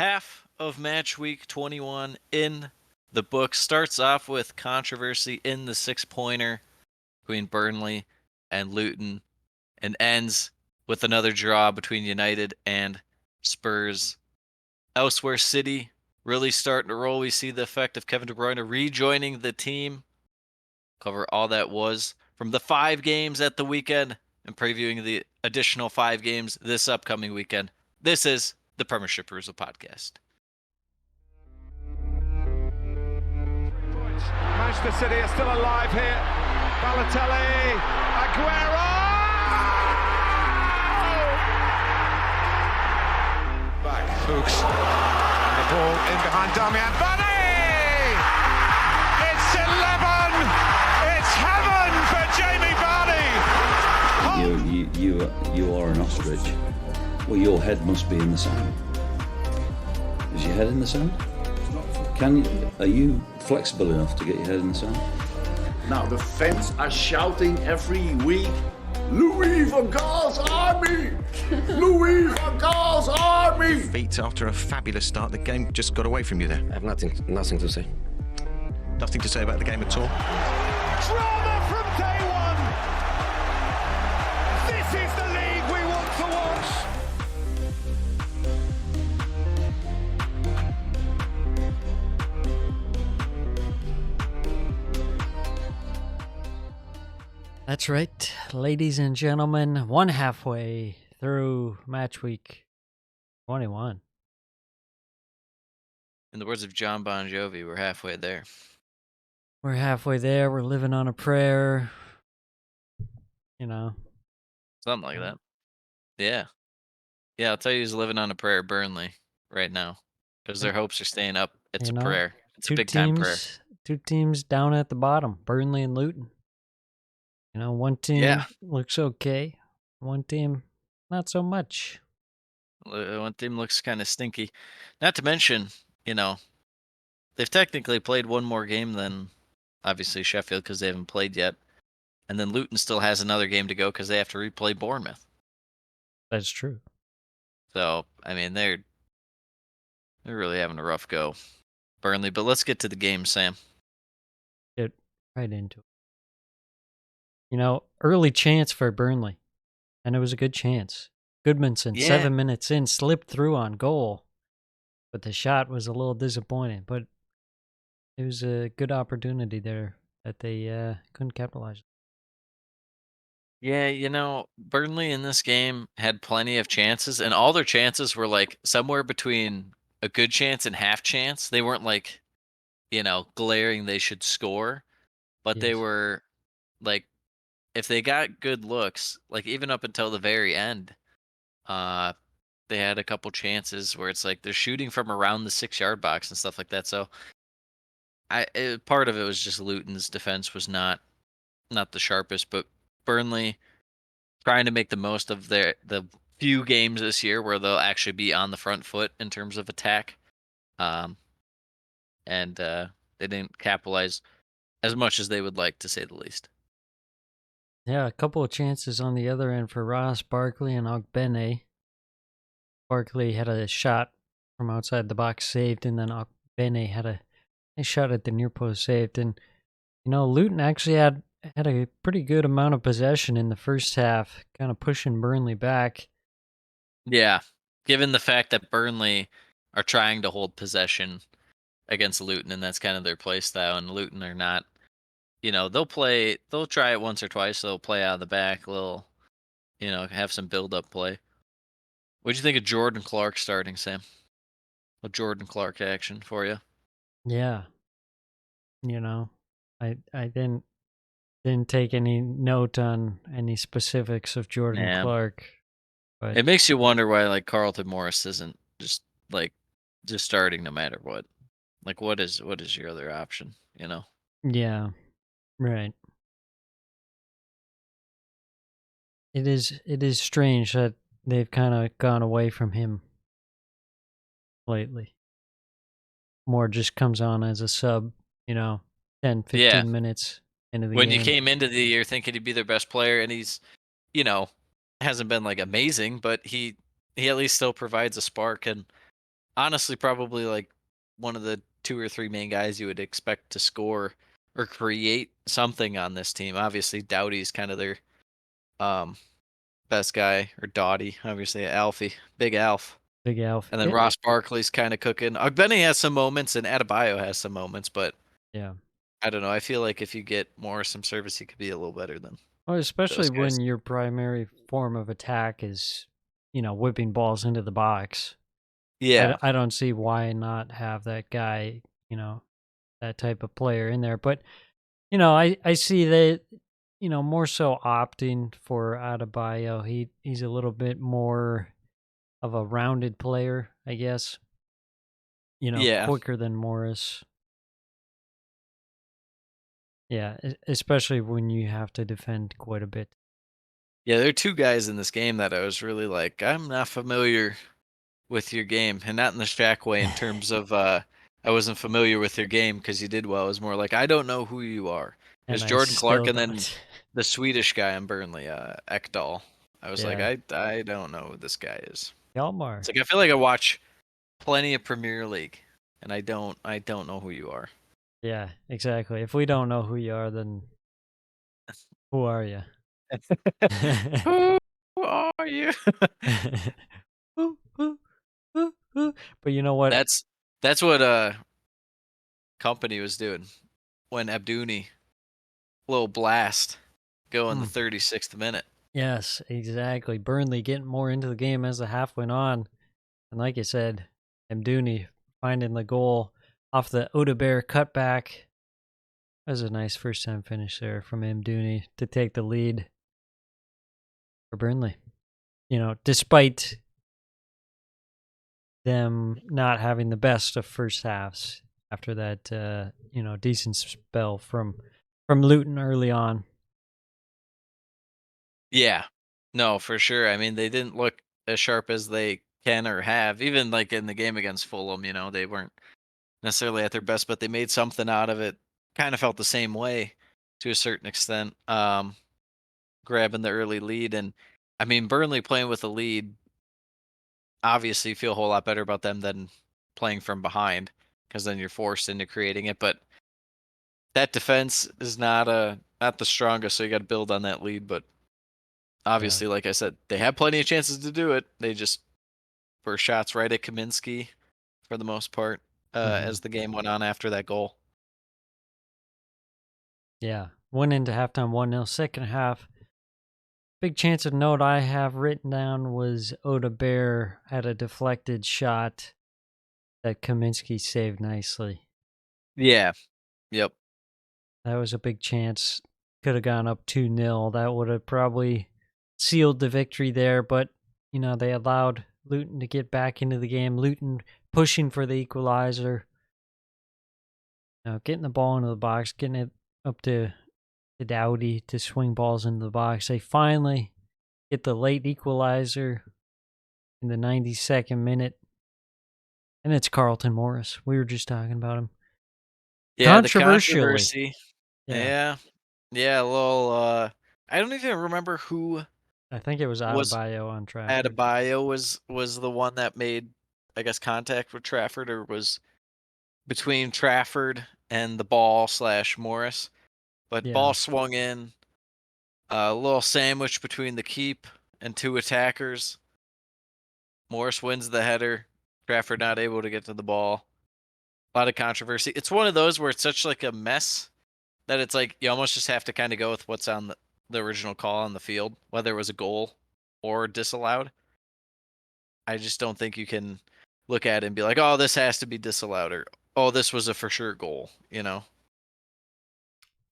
half of match week 21 in the book. Starts off with controversy in the 6-pointer between Burnley and Luton and ends with another draw between United and Spurs. Elsewhere, City really starting to roll. We see the effect of Kevin De Bruyne rejoining the team. Cover all that was from the 5 games at the weekend and previewing the additional 5 games this upcoming weekend. This is the Premiership Perusal Podcast. Manchester City are still alive here. Balotelli, Aguero! Back, Fuchs, and the ball in behind Damian Vardy! It's 11! It's heaven for Jamie Vardy! You are an ostrich. Well, your head must be in the sand. Is your head in the sand? Are you flexible enough to get your head in the sand? Now the fans are shouting every week, Louis van Gaal's army! Louis van Gaal's army! Feet after a fabulous start, the game just got away from you there. I have nothing to say. Nothing to say about the game at all. Drama from day one! This is the league we want to watch! That's right, ladies and gentlemen, one halfway through match week 21. In the words of John Bon Jovi, we're halfway there. We're halfway there. We're living on a prayer. You know. Something like that. Yeah. Yeah, I'll tell you who's living on a prayer, Burnley, right now. Because their hopes are staying up. It's a prayer. It's a big-time prayer. Two teams down at the bottom, Burnley and Luton. You know, one team looks okay. One team, not so much. One team looks kind of stinky. Not to mention, you know, they've technically played one more game than, obviously, Sheffield because they haven't played yet. And then Luton still has another game to go because they have to replay Bournemouth. That's true. So, I mean, they're really having a rough go, Burnley. But let's get to the game, Sam. Get right into it. You know, early chance for Burnley, and it was a good chance. Goodmanson, 7 minutes in, slipped through on goal, but the shot was a little disappointing. But it was a good opportunity there that they couldn't capitalize. Yeah, you know, Burnley in this game had plenty of chances, and all their chances were like somewhere between a good chance and half chance. They weren't like, you know, glaring they should score, but they were like, if they got good looks, like even up until the very end, they had a couple chances where it's like they're shooting from around the 6-yard box and stuff like that. So, part of it was just Luton's defense was not the sharpest, but Burnley trying to make the most of the few games this year where they'll actually be on the front foot in terms of attack, and they didn't capitalize as much as they would like, to say the least. Yeah, a couple of chances on the other end for Ross, Barkley, and Ogbene. Barkley had a shot from outside the box saved, and then Ogbene had a shot at the near post saved. And, you know, Luton actually had a pretty good amount of possession in the first half, kind of pushing Burnley back. Yeah, given the fact that Burnley are trying to hold possession against Luton, and that's kind of their play style, and Luton are not. You know, they'll try it once or twice. They'll play out of the back, have some build-up play. What'd you think of Jordan Clark starting, Sam? A Jordan Clark action for you? Yeah. You know, I didn't take any note on any specifics of Jordan Clark. But it makes you wonder why, like, Carlton Morris isn't just starting no matter what. Like, what is your other option, you know? Yeah. Right. It is strange that they've kind of gone away from him lately. More just comes on as a sub, 10, 15 minutes into the game. When you came into the year thinking he'd be their best player, and he's, hasn't been like amazing, but he at least still provides a spark. And honestly probably like one of the 2 or 3 main guys you would expect to score or create something on this team. Obviously, Doughty's kind of their um, best guy, or Doughty, obviously Alfie, Big Alf. Big Alf. And then Ross Barkley's kind of cooking. Ogbene has some moments, and Adebayo has some moments, but Yeah. I don't know. I feel like if you get more some service, he could be a little better than Well, especially those guys. when your primary form of attack is, whipping balls into the box. Yeah, I don't see why not have that guy, that type of player in there. But, I see that, more so opting for Adebayo. He's a little bit more of a rounded player, I guess. yeah, Quicker than Morris. Yeah, especially when you have to defend quite a bit. yeah. There are two guys in this game that I was really like, I'm not familiar with your game, and not in the Shaq way in terms of I wasn't familiar with your game because you did well. It was more like I don't know who you are. It was And I Jordan Clark still and then don't. the Swedish guy in Burnley, Ekdal. I was like, Yeah. I don't know who this guy is. Hjalmar. It's like I feel like I watch plenty of Premier League, and I don't know who you are. Yeah, exactly. If we don't know who you are, then who are you? Who are you? Ooh, ooh, ooh, ooh. But you know what? that's that's what company was doing when Abduni little blast go in the Mm, 36th minute. yes, exactly. Burnley getting more into the game as the half went on. And like you said, Mdouni finding the goal off the Odebear cutback. That was a nice first time finish there from Mdouni to take the lead for Burnley. Despite them not having the best of first halves after that, decent spell from Luton early on. Yeah. No, for sure. I mean, they didn't look as sharp as they can or have. Even like in the game against Fulham, they weren't necessarily at their best, but they made something out of it. Kind of felt the same way to a certain extent, grabbing the early lead. And I mean, Burnley playing with a lead, obviously you feel a whole lot better about them than playing from behind because then you're forced into creating it. But that defense is not the strongest, so you got to build on that lead. But Yeah. obviously, like I said, they had plenty of chances to do it. They just were shots right at Kaminsky for the most part Hmm. as the game went on after that goal. Yeah. Went into halftime 1-0. Second half, big chance of note I have written down was Oda Bear had a deflected shot that Kaminsky saved nicely. Yeah. Yep. That was a big chance. Could have gone up 2-0. That would have probably sealed the victory there, but they allowed Luton to get back into the game. Luton pushing for the equalizer. Getting the ball into the box, getting it up to Doughty to swing balls into the box. They finally get the late equalizer in the 92nd minute. And it's Carlton Morris. We were just talking about him. Yeah, the Controversially. controversy. Yeah. Yeah. Yeah, a little I don't even remember who I think it was was Adebayo on Trafford. Adebayo was the one that made, I guess, contact with Trafford, or was between Trafford and the ball slash Morris. But Yeah. ball swung in, a little sandwich between the keep and two attackers. Morris wins the header. Trafford not able to get to the ball. A lot of controversy. It's one of those where it's such like a mess that it's like you almost just have to kind of go with what's on the original call on the field, whether it was a goal or disallowed. I just don't think you can look at it and be like, "Oh, this has to be disallowed," or "Oh, this was a for sure goal."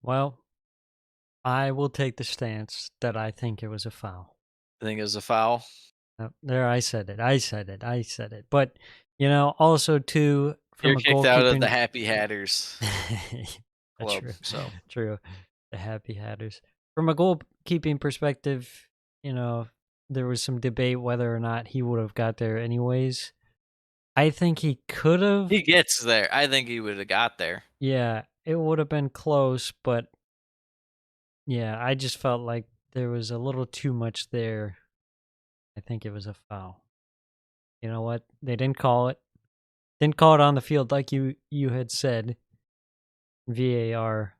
Well, I will take the stance that I think it was a foul. I think it was a foul. There, I said it. I said it. I said it. But, also, too, You're from a kicked out of the goalkeeping. Happy Hatters club. True. So True. The Happy Hatters. From a goalkeeping perspective, there was some debate whether or not he would have got there anyways. I think he could have. he gets there. I think he would have got there. Yeah, it would have been close, but yeah, I just felt like there was a little too much there. I think it was a foul. You know what? They didn't call it. Didn't call it on the field like you had said. VAR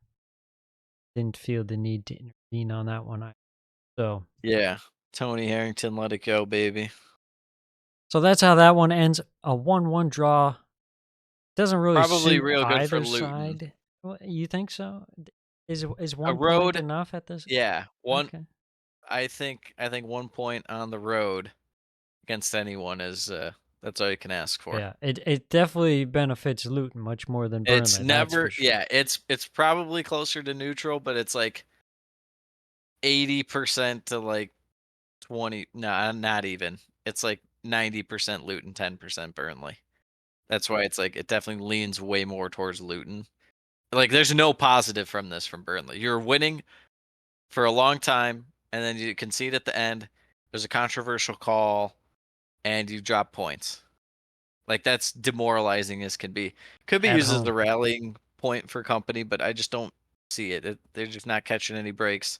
didn't feel the need to intervene on that one. So Yeah. Tony Harrington, let it go, baby. so that's how that one ends. A 1-1 draw. Doesn't really Probably suit real good for either Luton. side. You think so? Is A 1 point road, enough at this? yeah. One, Okay. I think 1 point on the road against anyone is that's all you can ask for. Yeah, it definitely benefits Luton much more than It's Burnley, that's for never, sure. yeah, it's probably closer to neutral, but it's like 80% to like 20, no, not even. It's like 90% Luton, 10% Burnley. That's why it's like it definitely leans way more towards Luton. Like there's no positive from this from Burnley. You're winning for a long time and then you concede at the end. There's a controversial call and you drop points. Like that's demoralizing as can be. Could be At used as a home. rallying point for company, but I just don't see it. They're just not catching any breaks.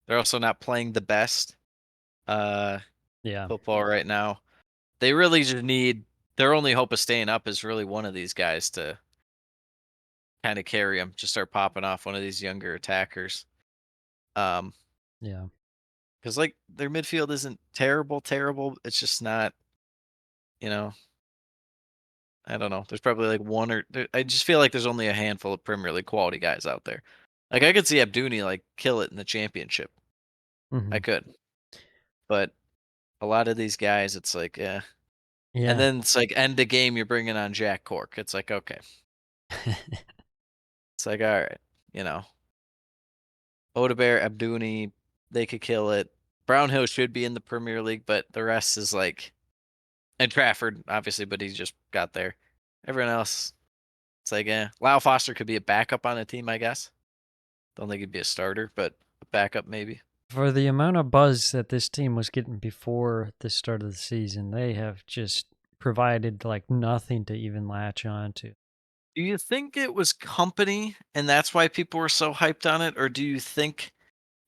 They're also not playing the best uh, Yeah. football right now. They really just need their only hope of staying up is really one of these guys to kind of carry them, just start popping off one of these younger attackers. Um, Yeah. because like their midfield isn't terrible, terrible. It's just not, you know, I don't know. There's probably like one or I just feel like there's only a handful of Premier League quality guys out there. Like I could see Abduni like kill it in the championship. I Mhm. could, but a lot of these guys, it's like, yeah. And Yeah. then it's like end the game, you're bringing on Jack Cork. It's like okay, it's like all right, you know, Odebear, Abduni, they could kill it. Brownhill should be in the Premier League, but the rest is like, and Trafford obviously, but he just got there. Everyone else, it's like, Lyle Foster could be a backup on a team, I guess. Don't think he'd be a starter, but a backup maybe. For the amount of buzz that this team was getting before the start of the season, they have just provided like nothing to even latch on to. Do you think it was company and that's why people were so hyped on it? Or do you think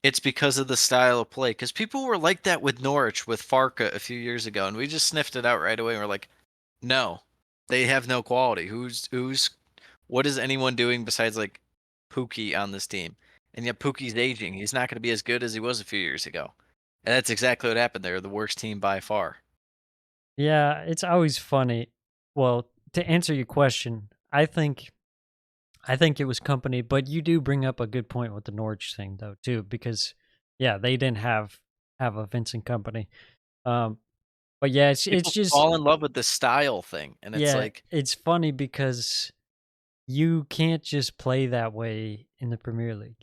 it's because of the style of play? Because people were like that with Norwich, with Farka a few years ago, and we just sniffed it out right away. And we're like, no, they have no quality. What is anyone doing besides like Pookie on this team? And yet Pookie's aging. He's not going to be as good as he was a few years ago. And that's exactly what happened. They're the worst team by far. Yeah, it's always funny. Well, to answer your question, I think it was company, but you do bring up a good point with the Norwich thing though too, because yeah, they didn't have a Vincent company. Um, but yeah, it's People just fall in love with the style thing, and it's yeah, like, it's funny because you can't just play that way in the Premier League.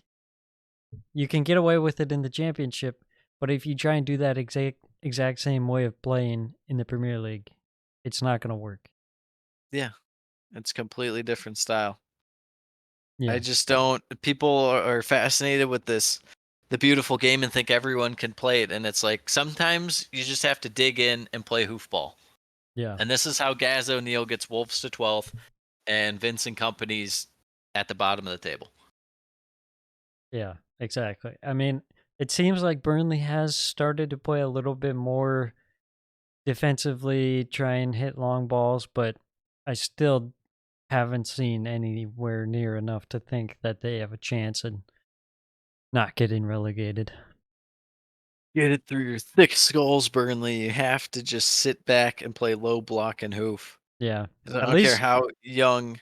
You can get away with it in the Championship, but if you try and do that exact same way of playing in the Premier League, it's not going to work. yeah, it's completely different style. I Yeah. just don't. People are fascinated with the beautiful game, and think everyone can play it. And it's like sometimes you just have to dig in and play hoofball. Yeah. And this is how Gaz O'Neill gets Wolves to 12th and Vincent Company's at the bottom of the table. Yeah, exactly. I mean, it seems like Burnley has started to play a little bit more defensively, try and hit long balls, but I still haven't seen anywhere near enough to think that they have a chance in not getting relegated. Get it through your thick skulls, Burnley. You have to just sit back and play low block and hoof. Yeah. 'Cause I At don't care least how young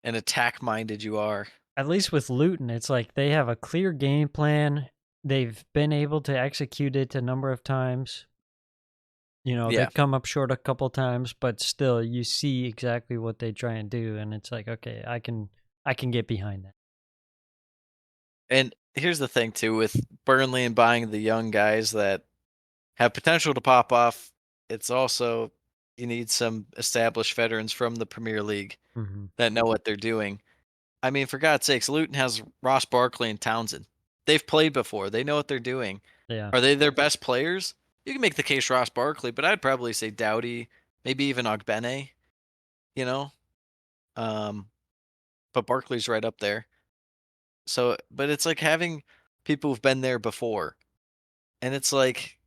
and attack minded you are. at least with Luton, it's like they have a clear game plan. They've been able to execute it a number of times. You know, Yeah. they've come up short a couple times, but still you see exactly what they try and do and it's like, okay, I can get behind that. And here's the thing too with Burnley and buying the young guys that have potential to pop off. It's also you need some established veterans from the Premier League Mhm. that know what they're doing. I mean, for God's sakes, Luton has Ross Barkley and Townsend. They've played before. They know what they're doing. Yeah. Are they their best players? You can make the case Ross Barkley, but I'd probably say Doughty, maybe even Ogbene, you know? Um, but Barkley's right up there. So, but it's like having people who've been there before. And it's like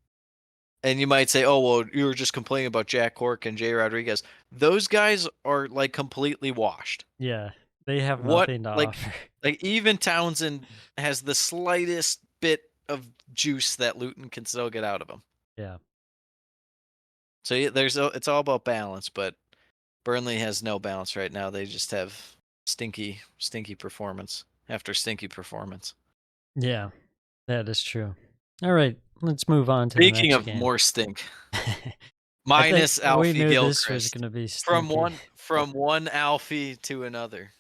And you might say, "Oh, well, you were just complaining about Jack Cork and Jay Rodriguez." Those guys are like completely washed. Yeah, they have What nothing to like offer. like even Townsend has the slightest bit of juice that Luton can still get out of him. Yeah. So yeah, it's all about balance, but Burnley has no balance right now. They just have stinky performance after stinky performance. Yeah, that is true. All right, let's move on to the Speaking next of game. more stink, I think minus we Alfie knew this was Gilchrist gonna be from stinky. one Alfie to another.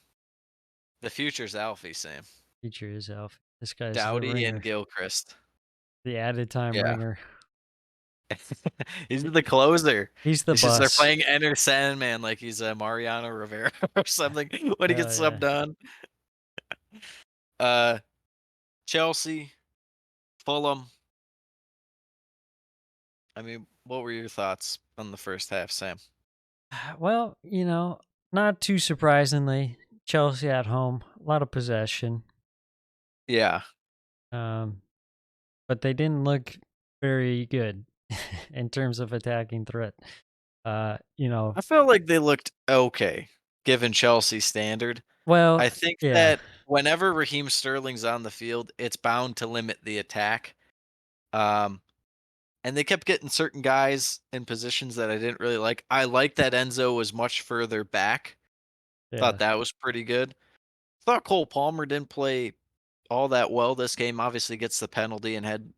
The future's Alfie, Sam. Feature is Alf. This guy's the Dowdy and ringer, Gilchrist. the added time Yeah. ringer. He's the closer. He's the It's just they're boss. playing Enter Sandman like he's a Mariano Rivera or something when he Oh gets yeah. subbed on. Uh, Chelsea, Fulham. I mean, what were your thoughts on the first half, Sam? Well, not too surprisingly, Chelsea at home, a lot of possession. Yeah, Um, but they didn't look very good in terms of attacking threat. Uh, you know, I felt like they looked okay given Chelsea's standard. well, I think yeah, that whenever Raheem Sterling's on the field, it's bound to limit the attack. Um, and they kept getting certain guys in positions that I didn't really like. I like that Enzo was much further back. Thought yeah, that was pretty good. Thought Cole Palmer didn't play all that well this game. Obviously gets the penalty and had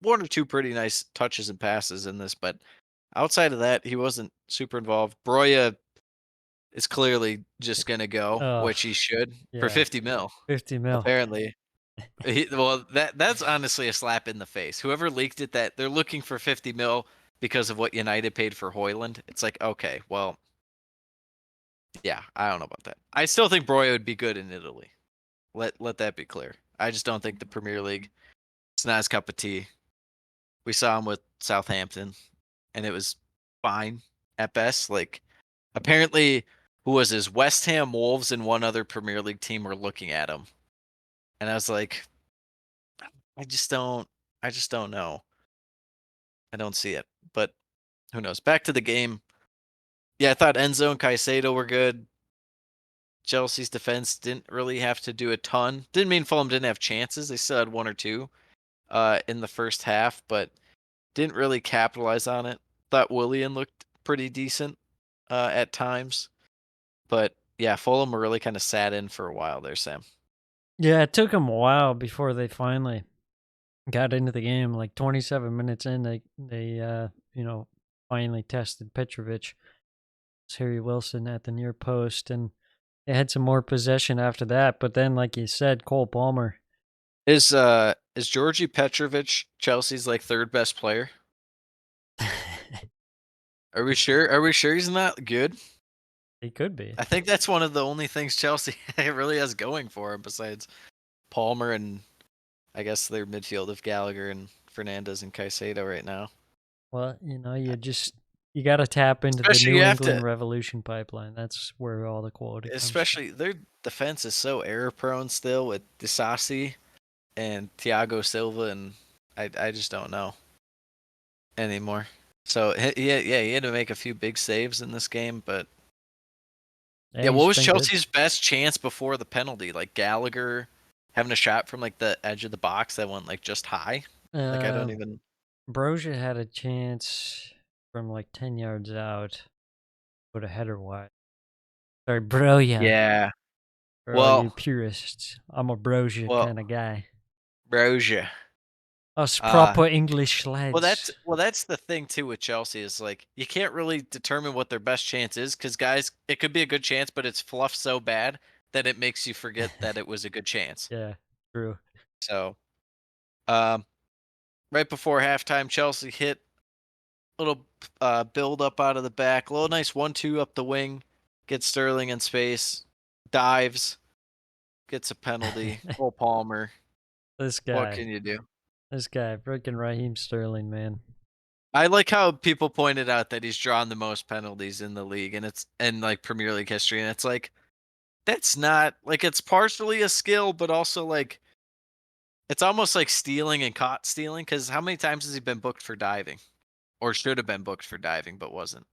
one or two pretty nice touches and passes in this, but outside of that, he wasn't super involved. Broya is clearly just gonna go, oh, which he should, for yeah, 50 mil, 50 mil. apparently. Well, that's honestly a slap in the face. Whoever leaked it that they're looking for 50 mil because of what United paid for Hoyland. It's like, okay, well, yeah, I don't know about that. I still think Broya would be good in Italy. Let that be clear. I just don't think the Premier League, it's not his cup of tea. We saw him with Southampton, and it was fine at best. Like, apparently, who was his West Ham, Wolves, and one other Premier League team were looking at him, and I was like, I just don't, I just don't know. I don't see it, but who knows? Back to the game. Yeah, I thought Enzo and Caicedo were good. Chelsea's defense didn't really have to do a ton. Didn't mean Fulham didn't have chances. They still had one or two in the first half, but didn't really capitalize on it. Thought Willian looked pretty decent at times. But yeah, Fulham were really kind of sat in for a while there, Sam. Yeah, it took them a while before they finally got into the game. Like 27 minutes in, they finally tested Petrovic. It's Harry Wilson at the near post, and they had some more possession after that. But then, like you said, Cole Palmer. Is Georgi Petrovic Chelsea's like third best player? Are we sure? Are we sure he's not good? He could be. I think that's one of the only things Chelsea really has going for him besides Palmer and I guess their midfield of Gallagher and Fernandez and Caicedo right now. Well, you got to tap into the Especially you New have England to, Revolution pipeline. That's where all the quality comes from. especially their defense is so error prone still with Disasi and Thiago Silva, and I just don't know anymore. So he had to make a few big saves in this game, but Yeah, yeah, what he's was been good. Chelsea's best chance before the penalty? Like Gallagher having a shot from like the edge of the box that went like just high. Like I don't Um, even. Broja had a chance from like 10 yards out, put a header wide. Sorry, Broja. Yeah. For all you Well, purists, I'm a Broja well, kind of guy. Broja. Us Uh proper English lads. well that's the thing too with Chelsea is like you can't really determine what their best chance is because guys, it could be a good chance, but it's fluffed so bad that it makes you forget that it was a good chance. Yeah, true. So, um, right before halftime, Chelsea hit little build up out of the back, little nice 1-2 up the wing, gets Sterling in space, dives, gets a penalty. Cole Palmer. This What guy. can you do? This guy, freaking Raheem Sterling, man. I like how people pointed out that he's drawn the most penalties in the league, and it's in like Premier League history, and it's like that's not like it's partially a skill, but also like it's almost like stealing and caught stealing. Because how many times has he been booked for diving? or should have been booked for diving, but wasn't.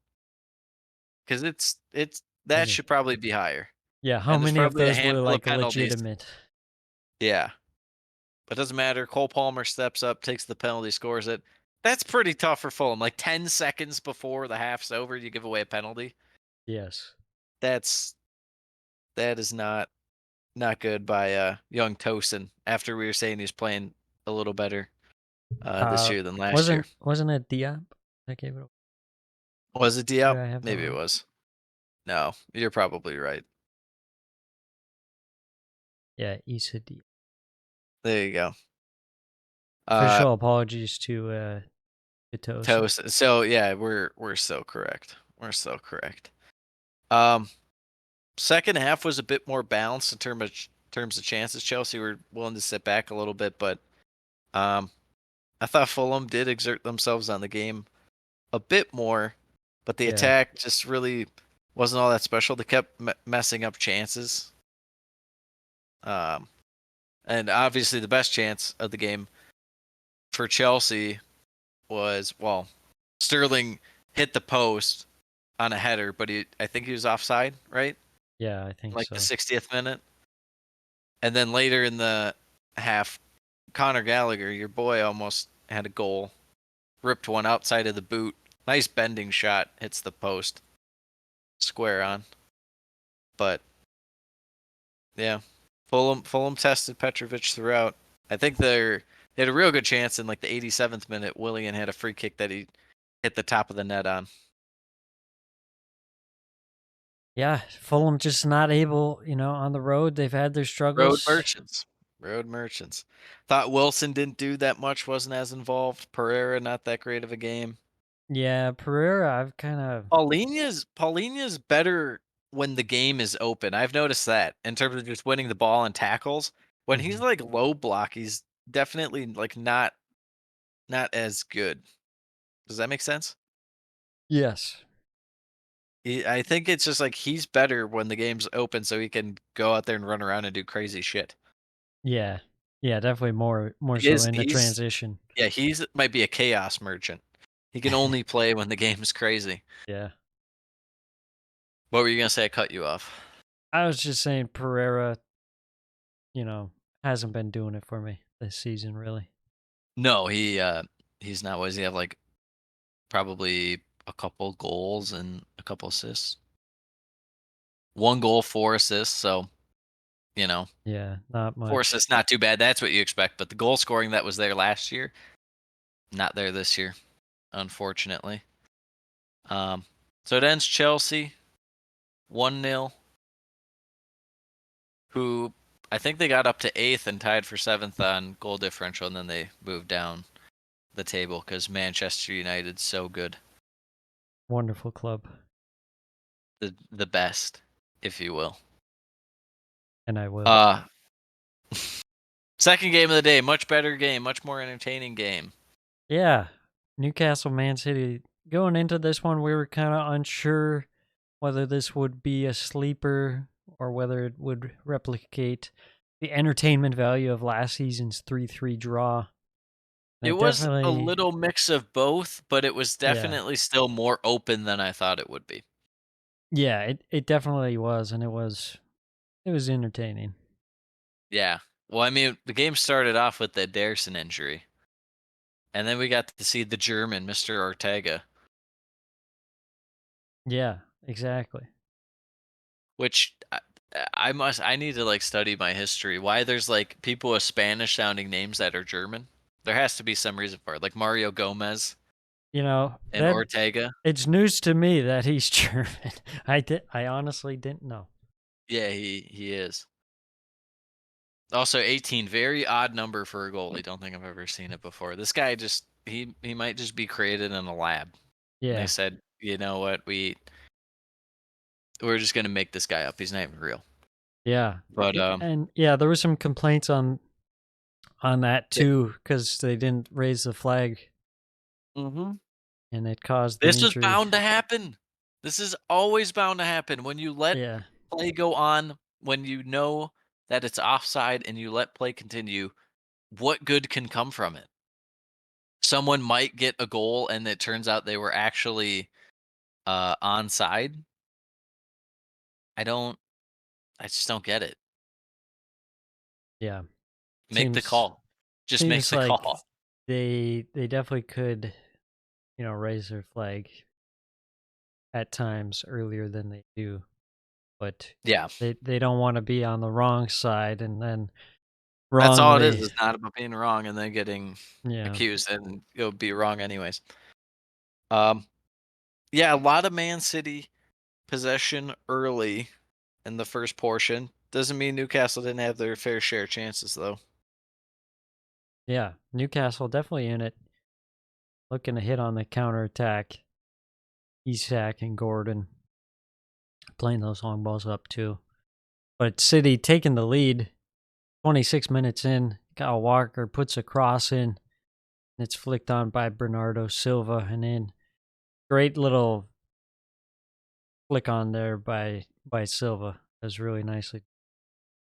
Because it's I that mean, should probably be higher, yeah, how and there's many of probably a those were handful of like penalties. legitimate? Yeah, but doesn't matter. Cole Palmer steps up, takes the penalty, scores it. That's pretty tough for Fulham. Like 10 seconds before the half's over, you give away a penalty. Yes. That's that is not good by young Tosin. After we were saying he's playing a little better this Uh, year than last year. wasn't it Diop that gave it away? Was it Did Diop? I have that Maybe it wrong? was. No, you're probably right. Yeah, Issa Diop. There you go. Official apologies to Tosin. Toast. So yeah, we're so correct. We're so correct. Um, second half was a bit more balanced in terms of chances. Chelsea were willing to sit back a little bit, but um, I thought Fulham did exert themselves on the game a bit more, but the Yeah, attack just really wasn't all that special. They kept messing up chances. Um, and obviously the best chance of the game for Chelsea was, well, Sterling hit the post on a header, but I think he was offside, right? yeah, I think Like the so. 60th minute. And then later in the half, Conor Gallagher, your boy, almost had a goal. Ripped one outside of the boot. Nice bending shot, hits the post. Square on. But yeah. Fulham tested Petrovic throughout. I think they had a real good chance in like the 87th minute. Willian had a free kick that he hit the top of the net on. Yeah, Fulham just not able, on the road. They've had their Road struggles. merchants. Road merchants. Thought Wilson didn't do that much, wasn't as involved. Pereira, not that great of a game. Yeah, Pereira, I've kind of, Paulina's better when the game is open. I've noticed that in terms of just winning the ball and tackles. When he's like low block, he's definitely like not as good. Does that make sense? yes. I think it's just like he's better when the game's open, so he can go out there and run around and do crazy shit. Yeah. Yeah, definitely more He so is in the he's transition. yeah he's might be a chaos merchant. He can only play when the game is crazy. Yeah. What were you gonna say? I cut you off. I was just saying Pereira, hasn't been doing it for me this season, really. No, he's not. What does he have? Like probably a couple goals and a couple assists. 1 goal, 4 assists. So you know, Yeah, not 4 assists, much. not too bad. That's what you expect. But the goal scoring that was there last year, not there this year, unfortunately. Um, so it ends Chelsea 1-0. Who I think they got up to 8th and tied for 7th on goal differential, and then they moved down the table because Manchester United's so good, Wonderful club. the best, if you will. And I will. Uh Second game of the day, much better game, much more entertaining game. Yeah. Newcastle, Man City. Going into this one, we were kind of unsure whether this would be a sleeper or whether it would replicate the entertainment value of last season's 3-3 draw. It And it was a definitely, little mix of both, but it was yeah. definitely still more open than I thought it would be. Yeah, it definitely was, and it was entertaining. Yeah. Well, I mean, the game started off with the Ederson injury, and then we got to see the German, Mr. Ortega, Yeah, exactly. which I need to like study my history. Why there's like people with Spanish sounding names that are German? There has to be some reason for it. Like Mario Gomez and That Ortega. it's news to me that he's German. I honestly didn't know. Yeah, he is. Also 18, very odd number for a goalie. Don't think I've ever seen it before. This guy just he might just be created in a lab. And they Yeah. said, "You know what? We're just going to make this guy up. He's not even real." Yeah. But And yeah, there was some complaints on that th- too cuz they didn't raise the flag mhm. and it caused the This is injury. bound to happen. This is always bound to happen when you let Yeah. play go on, when you know that it's offside and you let play continue. What good can come from it? someone might get a goal and it turns out they were actually onside. I don't I just don't get it. Yeah. Make the Seems call. Just make seems the like call. they definitely could, raise their flag at times earlier than they do, but Yeah. they don't want to be on the wrong side and then That's all it is. wrongly. It's not about being wrong and then getting Yeah. accused and you'll be wrong anyways. Um yeah, a lot of Man City possession early in the first portion. Doesn't mean Newcastle didn't have their fair share of chances though. Yeah. Newcastle definitely in it, looking to hit on the counterattack. Isak and Gordon playing those long balls up too. But City taking the lead 26 minutes in. Kyle Walker puts a cross in. And it's flicked on by Bernardo Silva and in. Great little flick on there by Silva. That was really nicely.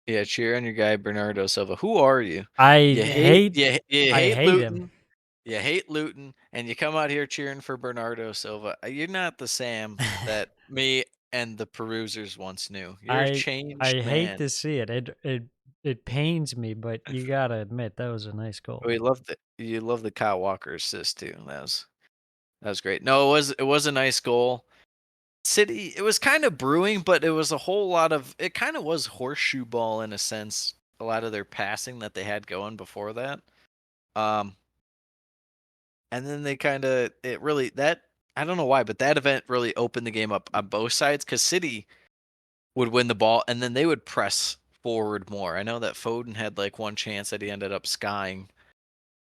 Yeah, cheer on your guy Bernardo Silva. Who are you? I You hate hate you I hate hate him. Luton. You hate Luton, and you come out here cheering for Bernardo Silva. You're not the Sam that me and the perusers once knew. You're a I changed I hate man. to see it. It pains me, but you gotta admit that was a nice goal. We loved it. You love the Kyle Walker assist too. That was great. No, it was a nice goal. City, it was kind of brewing, but it was a whole lot of it kind of was horseshoe ball in a sense, a lot of their passing that they had going before that. Um and then they kind of it really that I don't know why, but that event really opened the game up on both sides cuz City would win the ball and then they would press forward more. I know that Foden had like one chance that he ended up skying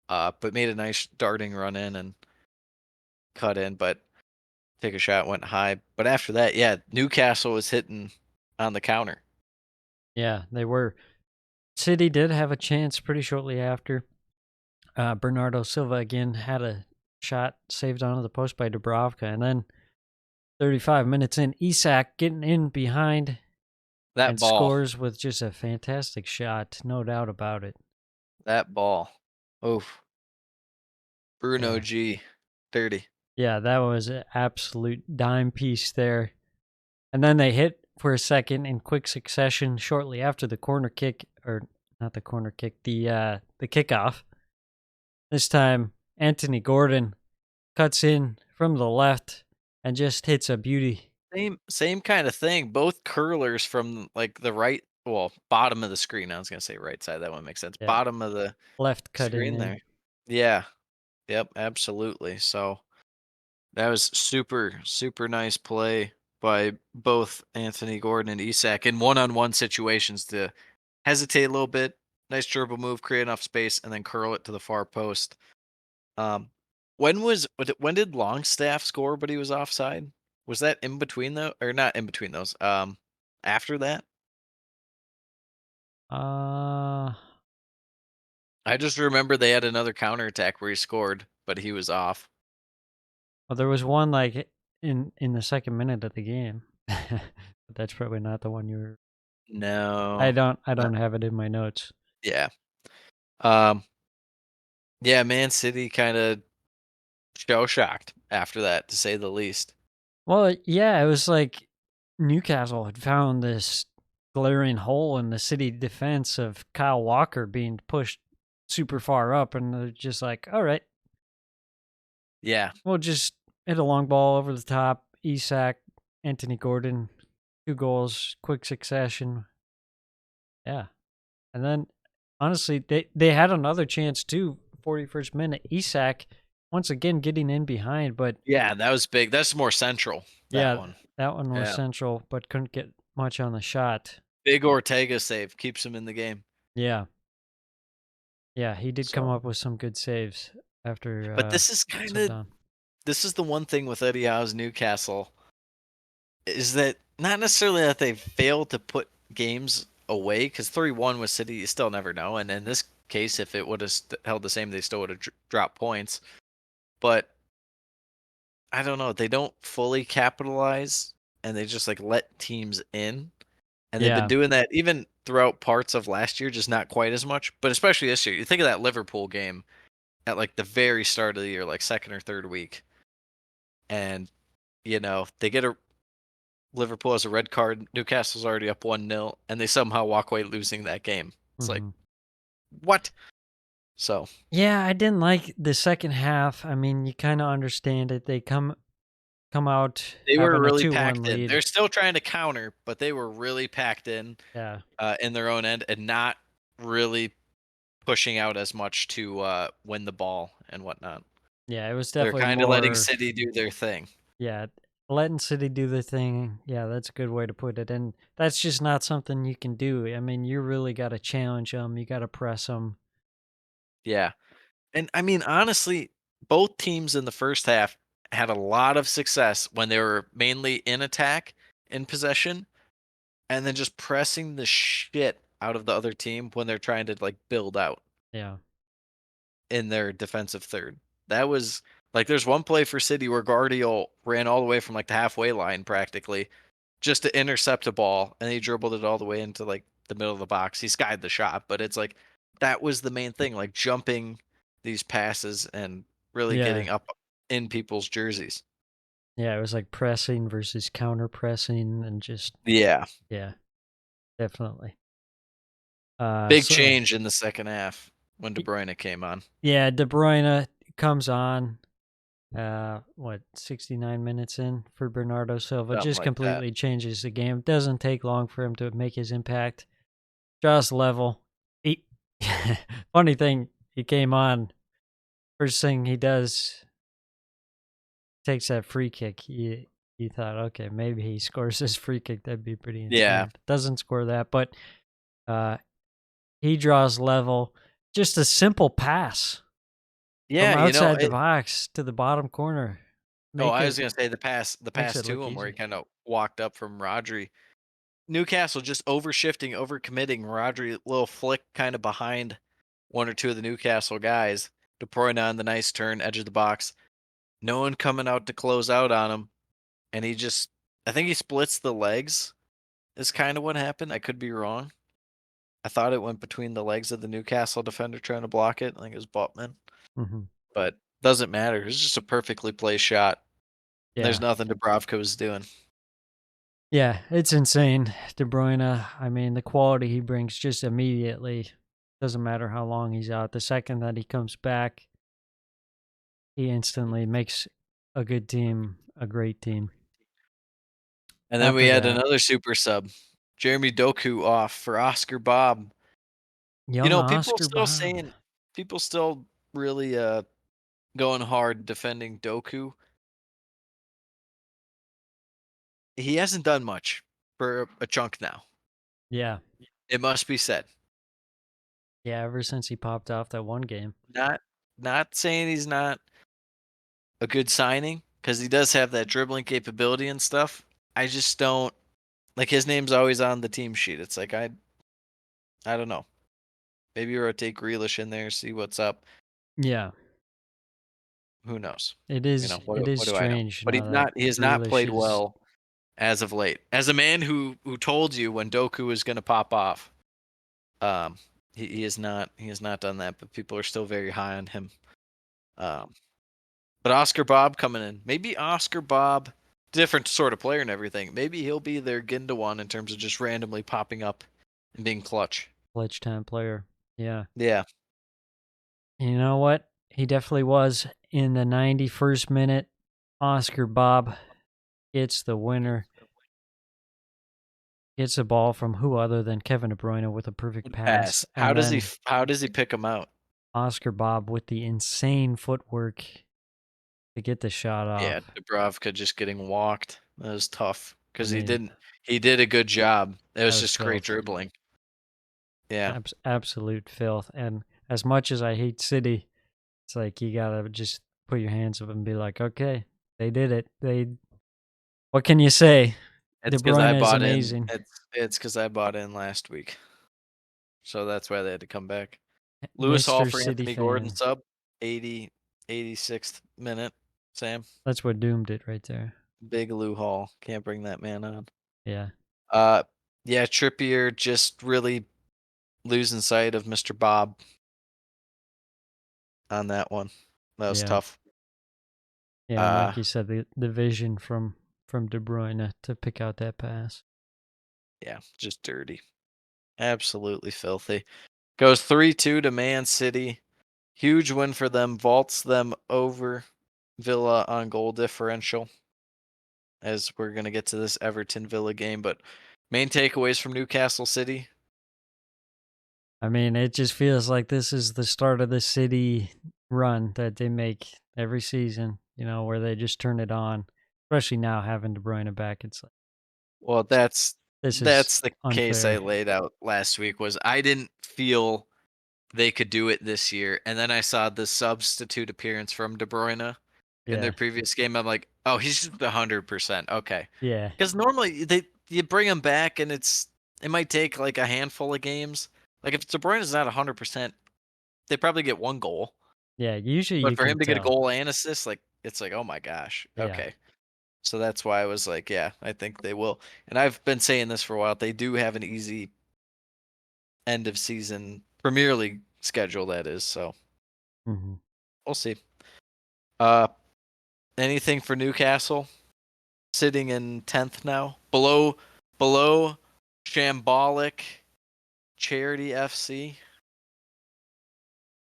but made a nice darting run in and cut in, but take a shot went high. But after that, yeah, Newcastle was hitting on the counter. Yeah, they were. City did have a chance pretty shortly after. Bernardo Silva again had a shot saved onto the post by Dubravka, and then 35 minutes in, Isak getting in behind That and ball, scores with just a fantastic shot, no doubt about it. that ball. Oof. Bruno Yeah. G. Dirty. Yeah, that was an absolute dime piece there. And then they hit for a second in quick succession shortly after the corner kick, or not the corner kick, the kickoff. This time, Anthony Gordon cuts in from the left and just hits a beauty. Same kind of thing. Both curlers from like the right, well, bottom of the screen. I was gonna say right side. That one makes sense. Yeah, Bottom of the left cutting screen in. there. Yeah. Yep. Absolutely. So that was super super nice play by both Anthony Gordon and Isak in one-on-one situations to hesitate a little bit. Nice dribble move, create enough space, and then curl it to the far post. Um, when did Longstaff score, but he was offside? Was that in between though, or not in between those? After that, Uh, I just remember they had another counterattack where he scored, but he was off. well, there was one like in the second minute of the game. But that's probably not the one you were. I No, don't I uh, don't have it in my notes. yeah, um, yeah. Man City kind of shell shocked after that, to say the least. Well, yeah, it was like Newcastle had found this glaring hole in the City defense of Kyle Walker being pushed super far up, and they're just like, all right, Yeah, we'll just hit a long ball over the top. Isak, Anthony Gordon, 2 goals, quick succession. Yeah. And then, honestly, they had another chance too, 41st minute. Isak, once again, getting in behind, but yeah, that was big. That's more central. That yeah, one. that one was Yeah, central, but couldn't get much on the shot. big Ortega save keeps him in the game. Yeah. Yeah, he did come So, up with some good saves after but this is subbed on. this is the one thing with Eddie Howe's Newcastle is that not necessarily that they failed to put games away because 3-1 with City, you still never know. And in this case, if it would have held the same, they still would have dropped points. But I don't know. They don't fully capitalize and they just like let teams in. And they've been Yeah. doing that even throughout parts of last year, just not quite as much. But especially this year. You think of that Liverpool game. at like the very start of the year, like second or third week, and they get a Liverpool has a red card. Newcastle's already up 1-0, and they somehow walk away losing that game. It's like Hmm. what? So Yeah, I didn't like the second half. I mean, you kind of understand it. They come out they were having a really 2-1 packed in. lead. They're still trying to counter, but they were really packed Yeah. in their own end and not really pushing out as much to win the ball and whatnot. Yeah, it was They're definitely kind of letting more. City do their thing. Yeah, letting City do the thing. Yeah, that's a good way to put it. And that's just not something you can do. I mean, you really got to challenge them. You got to press them. Yeah. And I mean, honestly, both teams in the first half had a lot of success when they were mainly in attack, in possession, and then just pressing the shit out of the other team when they're trying to like build out Yeah. in their defensive third. That was like there's one play for City where Guardiola ran all the way from like the halfway line practically just to intercept a ball, and he dribbled it all the way into like the middle of the box. He skied the shot, but it's like that was the main thing, like jumping these passes and really Yeah. getting up in people's jerseys. Yeah. It was like pressing versus counter pressing and just, Yeah. yeah, definitely. Big So, change in the second half when De Bruyne came on. yeah, De Bruyne comes on. What, 69 minutes in for Bernardo Silva, Something just like that. completely changes the game. Doesn't take long for him to make his impact. Draws level. He, funny thing, he came on. First thing he does, takes that free kick. You thought, okay, maybe he scores this free kick. That'd be pretty Yeah. insane. Doesn't score that, but uh, he draws level. Just a simple pass from Yeah, outside the box to the bottom corner. oh, Make I it was gonna say the makes pass it to look him where he easy. kind of walked up from Rodri. Newcastle just overshifting, overcommitting. Rodri little flick kind of behind one or two of the Newcastle guys. De Bruyne on the nice turn, edge of the box. No one coming out to close out on him, and he just I think he splits the legs. Is kind of what happened. I could be wrong. I thought it went between the legs of the Newcastle defender trying to block it. I think it was Botman, Hmm. but doesn't matter. It was just a perfectly placed shot. And there's Yeah. nothing Dubravka was doing. Yeah, it's insane. De Bruyne, I mean, the quality he brings just immediately, doesn't matter how long he's out. The second that he comes back, he instantly makes a good team a great team. And then we After had that, another super sub, Jeremy Doku off for Oscar Bob. young People Oscar still Bob. saying, people still really going hard defending Doku. He hasn't done much for a chunk now. Yeah. It must be said. Yeah, ever since he popped off that one game. Not not saying he's not a good signing because he does have that dribbling capability and stuff. I just don't like his name's always on the team sheet. It's like I don't know. Maybe rotate Grealish in there, see what's up. Yeah. Who knows? It is What do I know? strange But now that he has not Grealish played is. well as of late. As a man who told you when Doku was going to pop off, um, he has not done that. But people are still very high on him. Um, but Oscar Bob coming in, maybe Oscar Bob, different sort of player and everything. Maybe he'll be their Gindawan in terms of just randomly popping up and being clutch. Pledge time player. Yeah. Yeah, You know what? He definitely was in the 91st minute. Oscar Bob gets the winner. Gets a ball from who other than Kevin De Bruyne with a perfect good pass. pass. And then How does he pick him out? Oscar Bob with the insane footwork to get the shot Yeah, off. Dubravka just getting walked. That was tough I because mean, he did a good job. It that was was just great filth. dribbling. Yeah, Absolute filth. And as much as I hate City, it's like you gotta just put your hands up and be like, okay, they did it. What can you say? De it's because I Bruyne is bought in. amazing. It's because I bought in last week, so that's why they had to come back. Lewis Hall Mr. for City Anthony Gordon fan. sub 86th minute. Sam, That's what doomed it right there. big Lou Hall, can't bring that man on. Yeah. Uh, yeah, Trippier just really losing sight of Mr. Bob. on that one. That was Yeah. tough. Yeah, and Uh like you said, the vision from De Bruyne to pick out that pass. yeah, just dirty. Absolutely filthy. Goes 3-2 to Man City. Huge win for them. Vaults them over Villa on goal differential. As we're gonna get to this Everton Villa game, but main takeaways from Newcastle City. I mean, it just feels like this is the start of the City run that they make every season, where they just turn it on. Especially now having De Bruyne back, it's like Well, that's this is that's the case I unfair. laid out last week. Was I didn't feel they could do it this year, and then I saw the substitute appearance from De Bruyne in their Yeah, previous game. I'm like, oh, he's just 100%. Okay, yeah, because normally you bring him back, and it might take like a handful of games. Like if De Bruyne is not 100%, they probably get one goal. yeah. Usually But you for can him to get a tell. goal and assist, like it's like, oh my gosh, Yeah. okay. So that's why I was like, yeah, I think they will. And I've been saying this for a while. They do have an easy end of season Premier League schedule, that is. So Hmm. we'll see. Uh, anything for Newcastle? Sitting in 10th now, below shambolic Charity FC.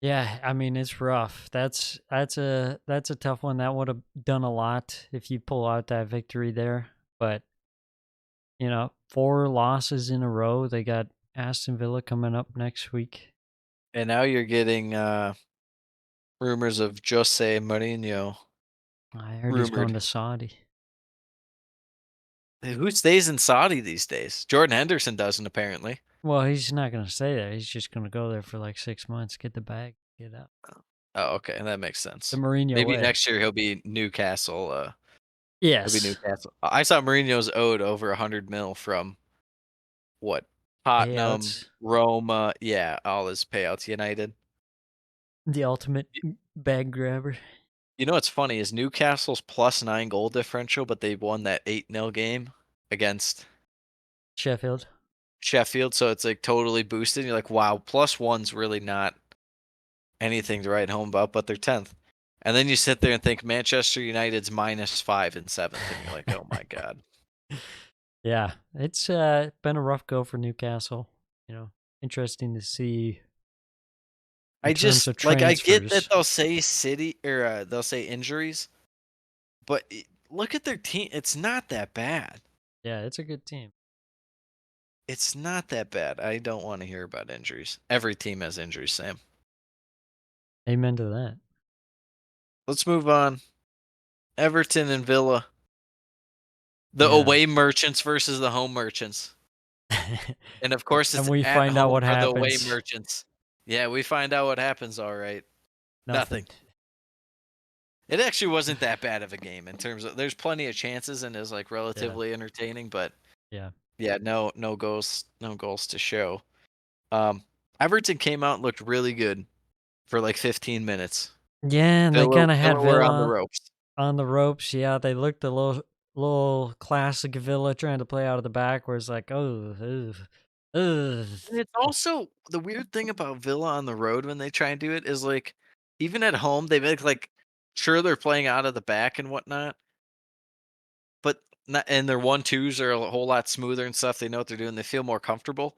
Yeah, I mean it's rough. That's a tough one. That would have done a lot if you pull out that victory there. But 4 losses in a row. They got Aston Villa coming up next week. And now you're getting rumors of Jose Mourinho I heard he's going rumored. to Saudi. Who stays in Saudi these days? Jordan Henderson doesn't apparently. Well, he's not going to stay there. He's just going to go there for like 6 months, get the bag, get out. Oh, okay, that makes The sense. Mourinho Maybe way. next year he'll be Newcastle. He'll be Yes. Newcastle. I saw Mourinho's owed over 100 mil from what? Tottenham, Payouts. Roma. Yeah, all his payouts. United. The ultimate bag grabber. You know what's funny is Newcastle's +9 goal differential, but they won that 8-0 game against Sheffield. Sheffield, so it's like totally boosted. You're like, wow, +1's really not anything to write home about, but they're 10th. And then you sit there and think Manchester United's -5 in 7th, and you're like, oh my god. Yeah, it's been a rough go for Newcastle. Interesting to see in I terms just of like I get that transfers. they'll say city or they'll say injuries, but look at their team. It's not that bad. Yeah, it's a good team. It's not that bad. I don't want to hear about injuries. Every team has injuries, Sam. Amen to that. Let's move on. Everton and Villa. The Yeah. away merchants versus the home merchants. And of course, And it's we at find out home what for the away happens. merchants. Yeah, we find out what happens, all right. Nothing. Nothing. It actually wasn't that bad of a game in terms of there's plenty of chances and is like Yeah. relatively entertaining, but Yeah. yeah, no goals to show. Um, Everton came out and looked really good for like 15 minutes. Yeah, and they Villa kind of had Villa were on the Villa ropes. on the ropes. Yeah, they looked a little classic Villa trying to play out of the back, where it's like, oh, ugh, ugh. And it's also the weird thing about Villa on the road when they try and do it is like even at home they make like sure they're playing out of the back and whatnot, but not and their 1-2s are a whole lot smoother and stuff. They know what they're doing. They feel more comfortable.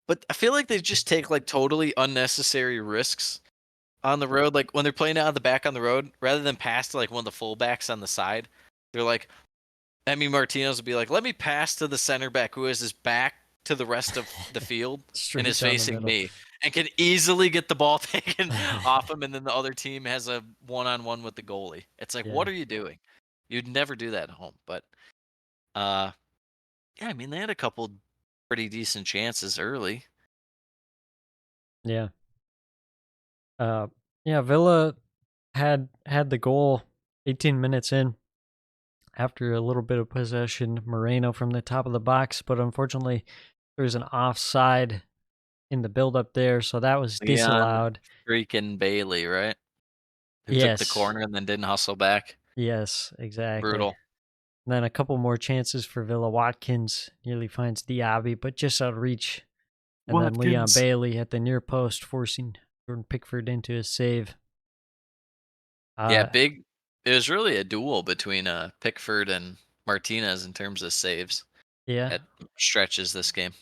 But I feel like they just take like totally unnecessary risks on the road. Like when they're playing out of the back on the road, rather than pass to like one of the fullbacks on the side, they're like, Emi Martinez will be like, let me pass to the center back who has his back to the rest of the field and Straight is down the facing middle. me and can easily get the ball taken off him. And then the other team has a one-on-one with the goalie. It's like, what Yeah. are you doing? You'd never do that at home. But uh, yeah, I mean, they had a couple pretty decent chances early. Yeah. Uh, yeah. Villa had the goal 18 minutes in after a little bit of possession. Moreno from the top of the box, but unfortunately, there's an offside in the build-up there, so that was Leon disallowed. freaking Bailey, right? Who took the Yes. corner and then didn't hustle back. Yes, exactly. Brutal. And then a couple more chances for Villa. Watkins nearly finds Diaby, but just out of reach. And then Leon Watkins. Bailey at the near post, forcing Jordan Pickford into a save. Yeah, Uh, big. It was really a duel between Pickford and Martinez in terms of saves yeah. at stretches this game.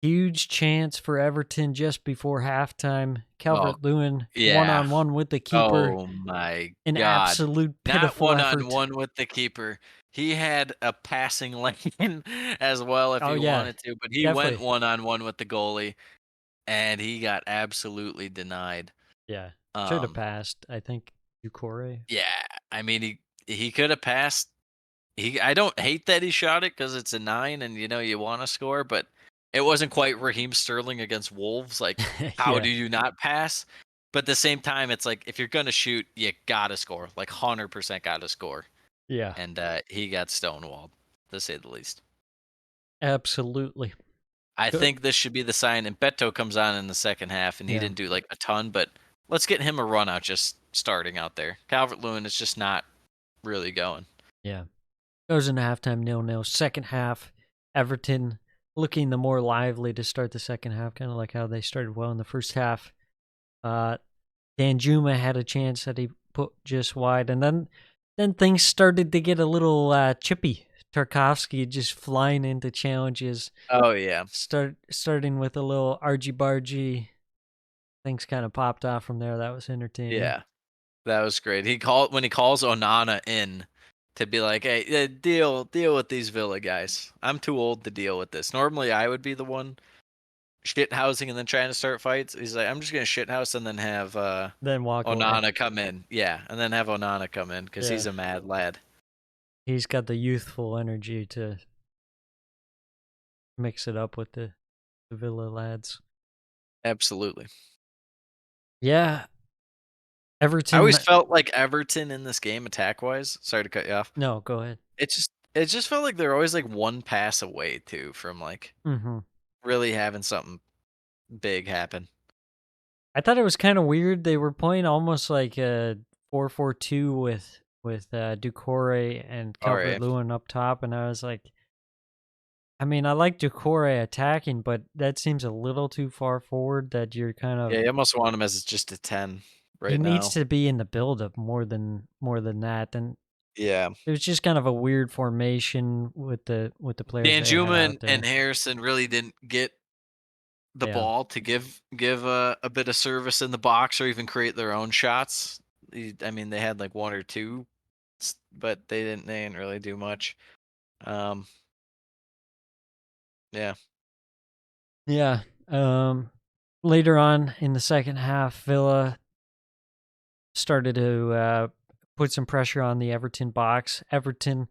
Huge chance for Everton just before halftime. Oh, Calvert-Lewin yeah. one-on-one with the keeper. Oh my An god. absolute Not pitiful one on effort. one with the keeper. He had a passing lane as well if Oh, he yeah, wanted to, but he went definitely. one on one with the goalie and he got absolutely denied. Yeah. Should have Um, passed, I think, Ducore. yeah, I mean he could have passed. I don't hate that he shot it because it's a 9 and you want to score, but it wasn't quite Raheem Sterling against Wolves. Like, how Yeah, do you not pass? But at the same time, it's like if you're gonna shoot, you gotta score. Like 100% gotta score. yeah, And he got stonewalled, to say the least. absolutely. I Good. think this should be the sign. And Beto comes on in the second half, and he Yeah, didn't do like a ton, but let's get him a run out just starting out there. Calvert Lewin is just not really going. yeah. Goes into halftime 0-0. Second half, Everton looking the more lively to start the second half, kind of like how they started well in the first half. Uh, Danjuma had a chance that he put just wide, and then things started to get a little chippy. Tarkovsky just flying into challenges, Oh yeah, starting with a little argy bargy. Things kind of popped off from there. That was entertaining. yeah. That was great. He calls Onana in to be like, "Hey, deal with these Villa guys. I'm too old to deal with this. Normally, I would be the one shit housing and then trying to start fights." He's like, "I'm just gonna shit house and then have Then walk away. Onana come in, yeah, and then have Onana come in because he's Yeah, a mad lad." he's got the youthful energy to mix it up with the Villa lads. Absolutely. Yeah, I Everton. always felt like Everton in this game, attack wise. Sorry to cut you off. No, go ahead. It just felt like they're always like one pass away too from like Hmm. really having something big happen. I thought it was kind of weird. They were playing almost like a 4-4-2 with Ducore and All Calvert right. Lewin up top, and I was like, I mean, I like Ducore attacking, but that seems a little too far forward. That you're kind Yeah, of, you almost want him as just a 10 he right needs now. to be in the buildup more than that. And Yeah. it was just kind of a weird formation with the players they had Danjuma out and there. Harrison really didn't get the Yeah, ball to give a bit of service in the box or even create their own shots. I mean, they had like one or two, but they didn't really do much. Um, yeah, yeah. Later on in the second half, Villa started to put some pressure on the Everton box. Everton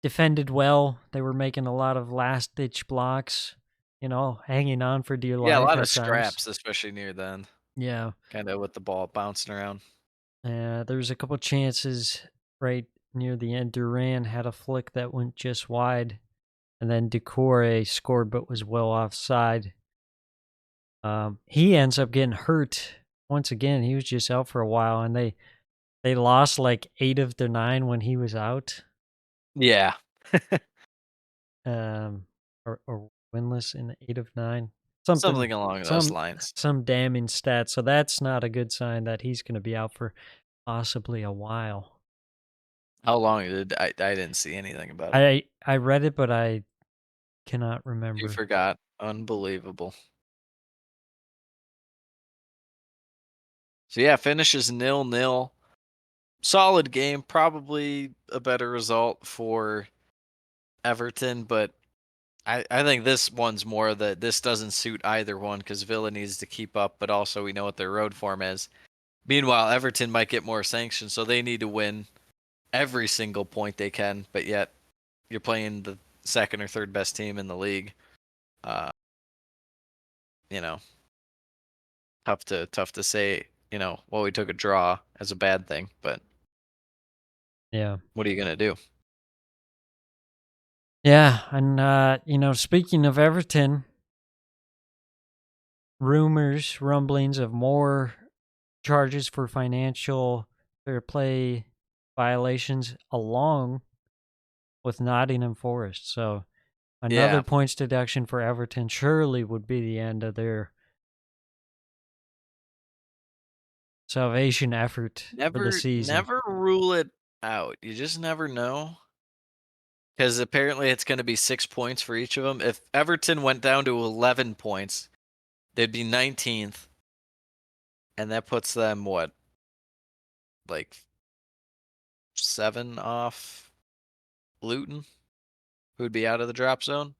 defended well. They were making a lot of last ditch blocks, hanging on for dear yeah, a life lot of at times. scraps, especially near the end, Yeah. kind of with the ball bouncing around. There was a couple chances right near the end. Duran had a flick that went just wide, and then Decore scored but was well offside. He ends up getting hurt once again. He was just out for a while, and they lost like 8 of their 9 when he was out. Yeah, Or winless in 8 of 9. Something something along those some lines. some damning stats. So that's not a good sign that he's gonna be out for possibly a while. How long did I didn't see anything about it. I read it, but I cannot You remember. forgot. Unbelievable. So yeah, finishes 0-0. Solid game, probably a better result for Everton, but I think this one's more that this doesn't suit either one because Villa needs to keep up, but also we know what their road form is. Meanwhile, Everton might get more sanctions, so they need to win every single point they can, but yet you're playing the second or third best team in the league. Uh, you know, tough to say, well, we took a draw as a bad thing, but Yeah. what are you gonna do? Yeah, and, speaking of Everton, rumblings of more charges for financial fair play violations along with Nottingham Forest. So another Yeah, points deduction for Everton surely would be the end of their salvation effort for the season. Never rule it out. You just never know. Because apparently it's going to be 6 points for each of them. If Everton went down to 11 points, they'd be 19th. And that puts them, what? Like 7 off Luton, who'd be out of the drop zone.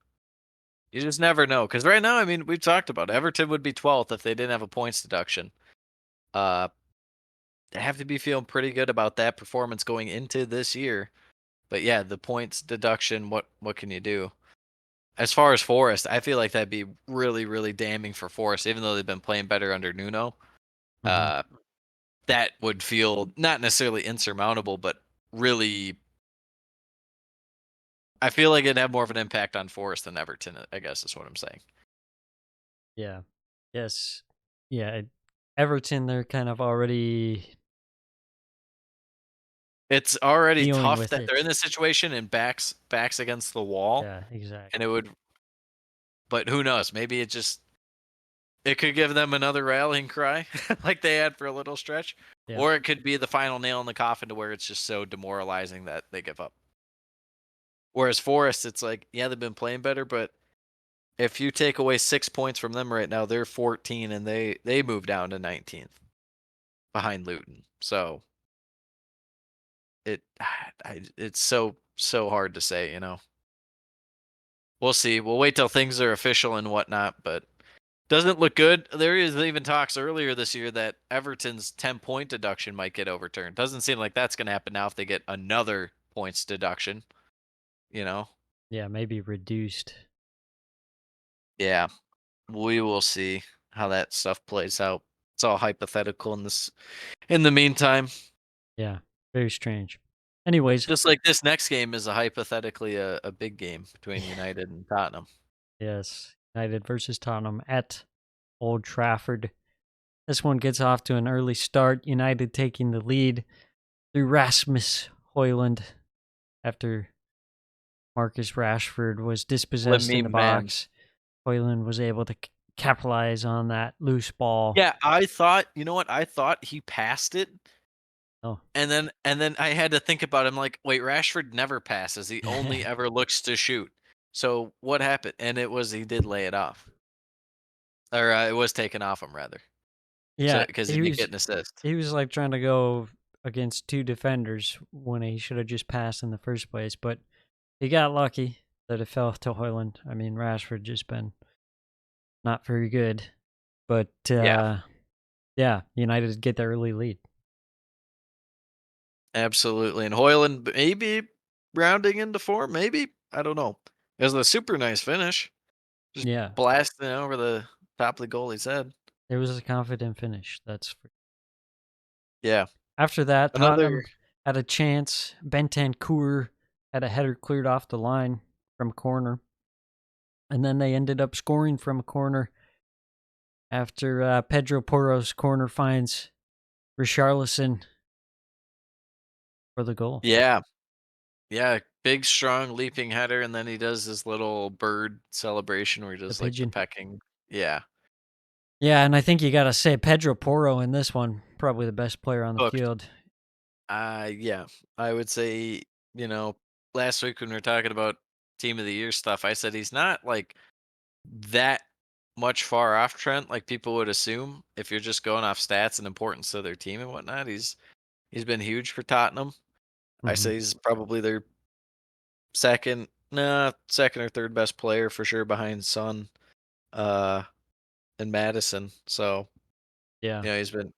You just never know. Because right now, I mean, we've talked about it. Everton would be 12th if they didn't have a points deduction. They have to be feeling pretty good about that performance going into this year. But yeah, the points deduction, what can you do? As far as Forest, I feel like that'd be really, really damning for Forest, even though they've been playing better under Nuno. Mhm. That would feel not necessarily insurmountable, but really, I feel like it'd have more of an impact on Forest than Everton, I guess is what I'm saying. Yeah. Yes. Yeah. Everton, they're kind of already It's already dealing tough with that they're in it. this situation and backs against the wall, Yeah, exactly. and it would. But who knows? Maybe it could give them another rallying cry like they had for a little stretch, Yeah. or it could be the final nail in the coffin to where it's just so demoralizing that they give up. Whereas Forest, it's like, yeah, they've been playing better, but if you take away 6 points from them right now, they're 14 and they move down to 19th behind Luton. So it it's so hard to say, you know. We'll see. We'll wait till things are official and whatnot, but doesn't look good. There is even talks earlier this year that Everton's 10-point deduction might get overturned. Doesn't seem like that's going to happen now if they get another points deduction, you know. Yeah, maybe reduced. Yeah, we will see how that stuff plays out. It's all hypothetical in the meantime. Yeah. Very strange. Anyways, Just like this next game is a hypothetically a big game between United and Tottenham. yes. United versus Tottenham at Old Trafford. This one gets off to an early start. United taking the lead through Rasmus Højlund after Marcus Rashford was dispossessed in Lemmy the man. box. Højlund was able to capitalize on that loose ball. Yeah, I thought, you know what? I thought he passed it. Oh. And then I had to think about him like, wait, Rashford never passes. He only ever looks to shoot. So what happened? And it was he did lay it off. Or it was taken off him rather. So Yeah, because he did get an assist. he was like trying to go against two defenders when he should have just passed in the first place, but he got lucky that it fell to Højlund. I mean, Rashford just been not very good, but Yeah, yeah, United get the early lead. absolutely. And Hoyland maybe rounding into form, maybe. I don't know. It was a super nice finish. Just Yeah, blasting over the top of the goalie's head. it was a confident finish. Yeah. After that, Another Tottenham had a chance. Bentancur had a header cleared off the line from a corner, and then they ended up scoring from a corner after Pedro Porro's corner finds Richarlison for the goal. Yeah. Yeah, big, strong, leaping header, and then he does this little bird celebration where he The does, like, the pigeon. pecking. Yeah. Yeah, and I think you got to say Pedro Porro in this one, probably the best player on the Look, field. yeah, I would say, last week when we were talking about team of the year stuff, I said he's not, like, that much far off Trent like people would assume if you're just going off stats and importance to their team and whatnot. He's been huge for Tottenham. I Hmm. say he's probably their second or third best player for sure behind Son, uh, and Madison. So, Yeah,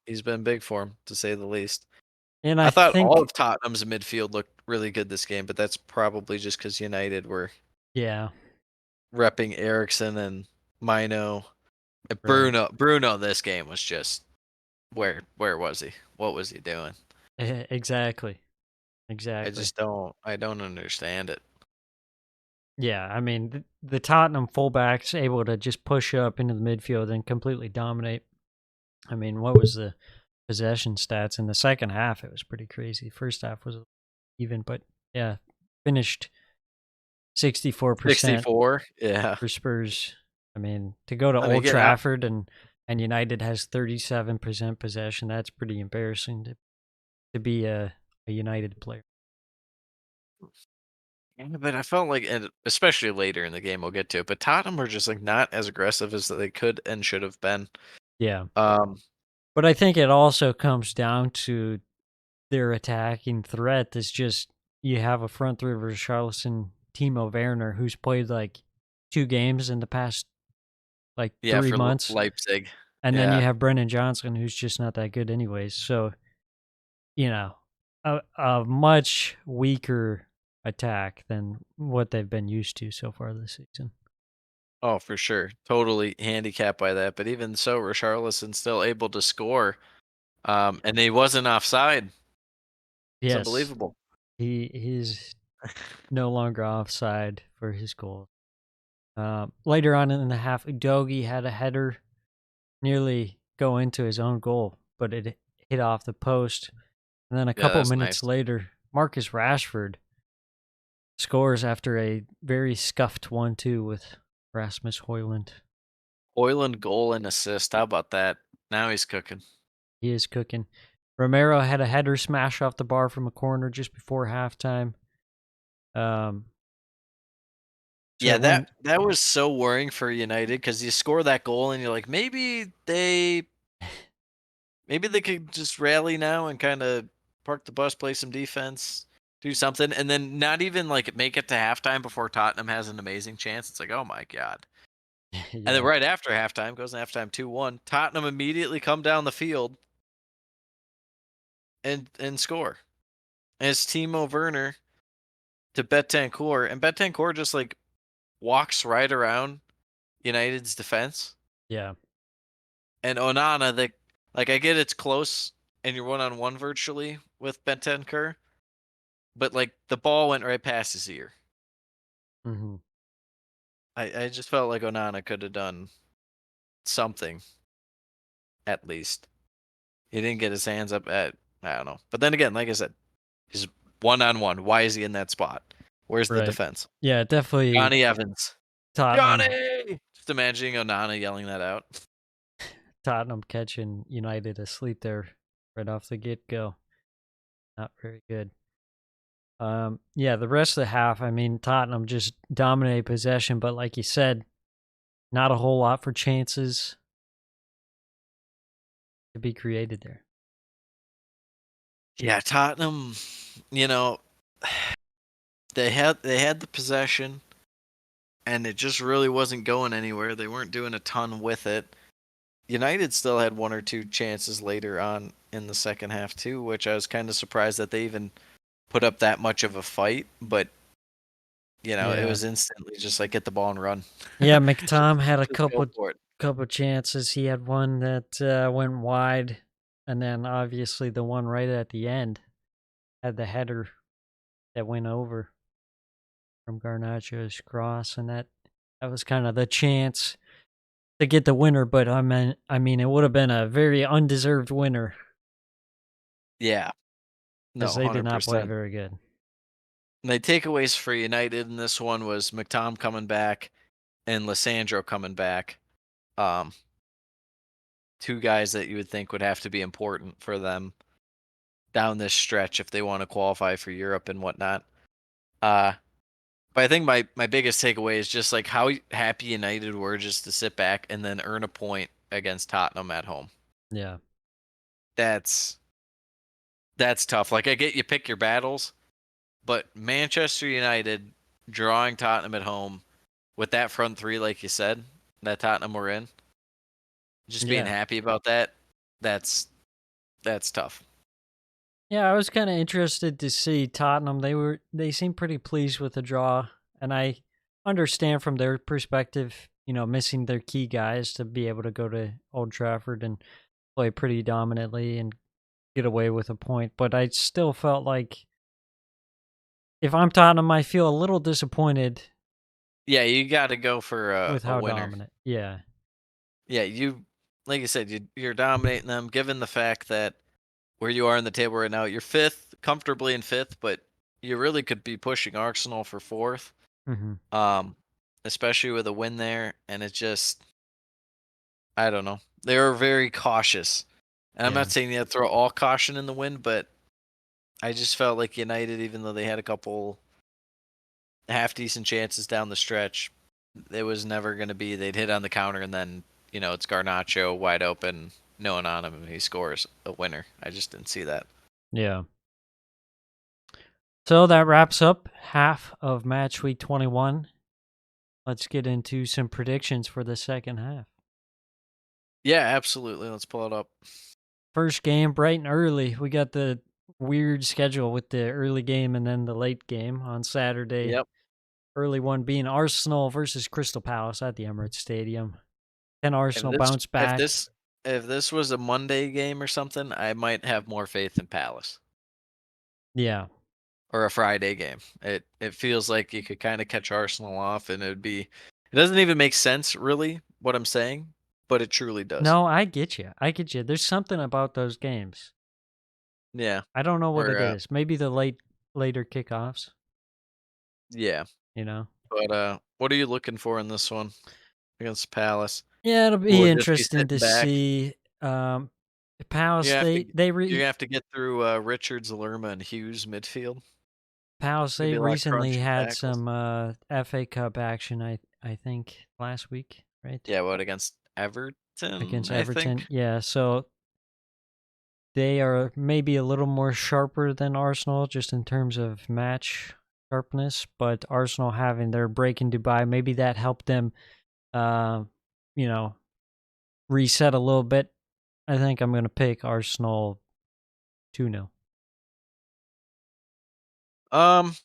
he's been big for him to say the least. and I I thought all think of Tottenham's midfield looked really good this game, but that's probably just because United were yeah, repping Eriksson and Mino. right, Bruno this game was just where was he? What was he doing? exactly, I exactly. just don't understand it. Yeah, I mean the Tottenham fullbacks able to just push up into the midfield and completely dominate. I mean, what was the possession stats in the second half? It was pretty crazy. First half was even, but yeah, finished 64% 64, yeah. for Spurs. I mean, to go to I mean, Old Trafford and and United has 37% possession. That's pretty embarrassing to be a United player. Yeah, but I felt like, and especially later in the game, we'll get to it. But Tottenham were just like not as aggressive as they could and should have been. Yeah. Um, But I think it also comes down to their attacking threat is just you have a front three versus Charleston, Timo Werner, who's played like 2 games in the past like yeah, 3 for months, Leipzig. and then you Yeah. have Brennan Johnson, who's just not that good anyways. So, you know, a much weaker attack than what they've been used to so far this season. Oh, for sure. Totally handicapped by that. But even so, Richarlison still able to score. And he wasn't offside. It's Yes, unbelievable. he's no longer offside for his goal. Later on in the half, Udogie had a header nearly go into his own goal, but it hit off the post. And then a Yeah, couple that's minutes nice. later, Marcus Rashford scores after a very scuffed 1-2 with Rasmus Højlund. Hoyland goal and assist. How about that? Now he's cooking. He is cooking. Romero had a header smash off the bar from a corner just before halftime. Um, so Yeah, it went, that was so worrying for United because you score that goal and you're like, maybe they could just rally now and kind of park the bus, play some defense, do something, and then not even like make it to halftime before Tottenham has an amazing chance. It's like, oh my god. And then yeah, right after halftime, goes in halftime 2-1. Tottenham immediately come down the field and score. And it's Timo Werner to Betancourt, and Betancourt just like walks right around United's defense. yeah, And Onana, like I get it's close and you're 1-on-1 virtually with Betancourt, but like the ball went right past his ear. hmm I just felt like Onana could have done something at least. He didn't get his hands up at, I don't know. But then again, like I said, he's 1-on-1. Why is he in that spot? Where's the right. defense? Yeah, definitely Johnny Evans. Tottenham Johnny! Just imagining Onana yelling that out. Tottenham catching United asleep there right off the get go. Not very good. Yeah, the rest of the half, I mean, Tottenham just dominated possession, but like you said, not a whole lot for chances to be created there. Yeah, Tottenham, you know, they had the possession and it just really wasn't going anywhere. They weren't doing a ton with it. United still had one or two chances later on in the second half too, which I was kind of surprised that they even put up that much of a fight, but it Yeah. was instantly just like get the ball and run. Yeah, just, McTom had a just go for it. couple chances. He had one that went wide, and then obviously the one right at the end had the header that went over from Garnacho's cross, and that was kind of the chance to get the winner. But I mean, it would have been a very undeserved winner Yeah, no, because they did not play 100%. very good. And the takeaways for United in this one was McTom coming back and Lissandro coming back. Um, Two guys that you would think would have to be important for them down this stretch if they want to qualify for Europe and whatnot. Uh, but I think my biggest takeaway is just like how happy United were just to sit back and then earn a point against Tottenham at home. Yeah, That's that's tough. Like I get you pick your battles, but Manchester United drawing Tottenham at home with that front three, like you said, that Tottenham were in, just being yeah. happy about that, that's that's tough. Yeah, I was kind of interested to see Tottenham. They seemed pretty pleased with the draw, and I understand from their perspective, missing their key guys to be able to go to Old Trafford and play pretty dominantly and get away with a point. But I still felt like if I'm Tottenham, I feel a little disappointed Yeah, you got to go for with a how winner. dominant. Yeah, Yeah, like you said, you're dominating them. Given the fact that where you are in the table right now, you're fifth, comfortably in fifth, but you really could be pushing Arsenal for fourth. hmm Um, Especially with a win there, and it's just I don't know. They were very cautious. And I'm Yeah. not saying they had to throw all caution in the wind, but I just felt like United, even though they had a couple half decent chances down the stretch, it was never going to be they'd hit on the counter and then, it's Garnacho wide open, no one on him, and he scores a winner. I just didn't see that. Yeah. So that wraps up half of match week 21. Let's get into some predictions for the second half. Yeah, absolutely. Let's pull it up. First game, bright and early. We got the weird schedule with the early game and then the late game on Saturday. Yep. Early one being Arsenal versus Crystal Palace at the Emirates Stadium. Can If Arsenal this bounce if back? this if this was a Monday game or something, I might have more faith in Palace. Yeah. Or a Friday game. It feels like you could kind of catch Arsenal off, and it doesn't even make sense really what I'm saying, but it truly does. No, I get you. I get you. There's something about those games. Yeah. I don't know what Or it is. Maybe the later kickoffs, yeah. you know. But what are you looking for in this one against Palace? Yeah, it'll Will be it just be interesting to sitting back? see. You Palace, have to they you're re gonna have to get through Richards, Lerma, and Hughes midfield. Palace, Gonna they be a lot of recently crunching had tackles. some FA Cup action. I think last week, right, Yeah, what against Everton? against I Everton. think. Yeah, so they are maybe a little more sharper than Arsenal, just in terms of match sharpness. But Arsenal having their break in Dubai, maybe that helped them, uh, you know, reset a little bit. I think I'm going to pick Arsenal 2-0. Um,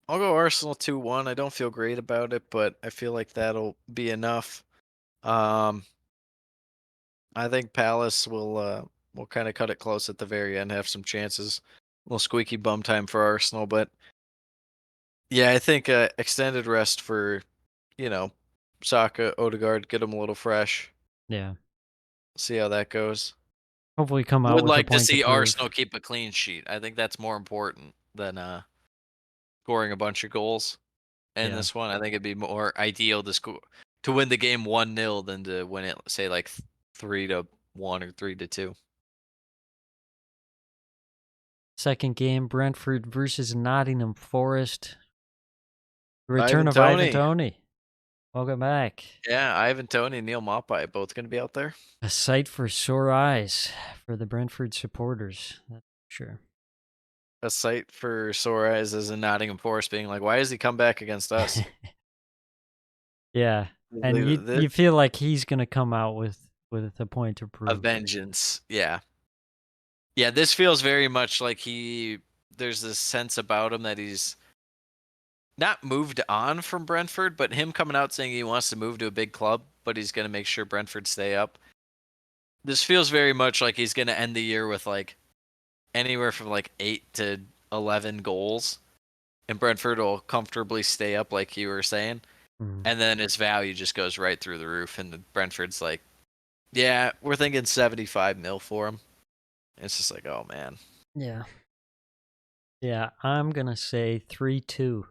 I'll go Arsenal 2-1. I don't feel great about it, but I feel like that'll be enough. Um, I think Palace will kind of cut it close at the very end, have some chances. A little squeaky bum time for Arsenal, but yeah, I think extended rest for, you know, Saka, Odegaard, get them a little fresh. Yeah. See how that goes. Hopefully come out Would with a like to point to see prove. Arsenal keep a clean sheet. I think that's more important than scoring a bunch of goals in Yeah. this one. I think it'd be more ideal to win the game 1-0 than to win it, say, like 3-1 or 3-2. Second game, Brentford versus Nottingham Forest. Return Ivan of Ivan Toney. Toney. Welcome back. Yeah, Ivan Toney and Neil Maupay both going to be out there. A sight for sore eyes for the Brentford supporters. That's for sure. A sight for sore eyes as in Nottingham Forest being like, why does he come back against us? Yeah. And This you feel like he's gonna come out with a point to a prove. vengeance. Yeah. Yeah, this feels very much like there's this sense about him that he's not moved on from Brentford, but him coming out saying he wants to move to a big club, but he's going to make sure Brentford stay up. This feels very much like he's going to end the year with like anywhere from like 8 to 11 goals, and Brentford will comfortably stay up, like you were saying. Mm. And then his value just goes right through the roof, and the Brentford's like, yeah, we're thinking 75 mil for him. It's just like, oh man. Yeah. Yeah, I'm gonna say 3-2.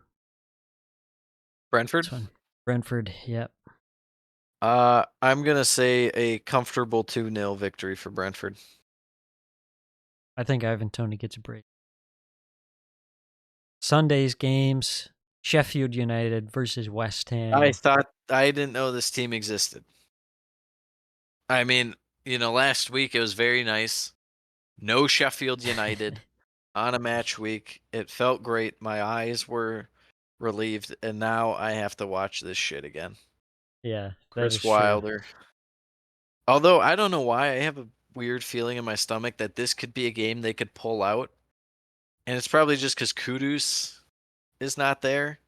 Brentford? This one. Brentford, yep. I'm gonna say a comfortable 2-0 victory for Brentford. I think Ivan Toney gets a break. Sunday's games, Sheffield United versus West Ham. I didn't know this team existed. I mean, last week it was very nice. No Sheffield United on a match week. It felt great. My eyes were relieved, and now I have to watch this shit again. Yeah, that is Chris true. Wilder. Although I don't know why, I have a weird feeling in my stomach that this could be a game they could pull out. And it's probably just because Kudus is not there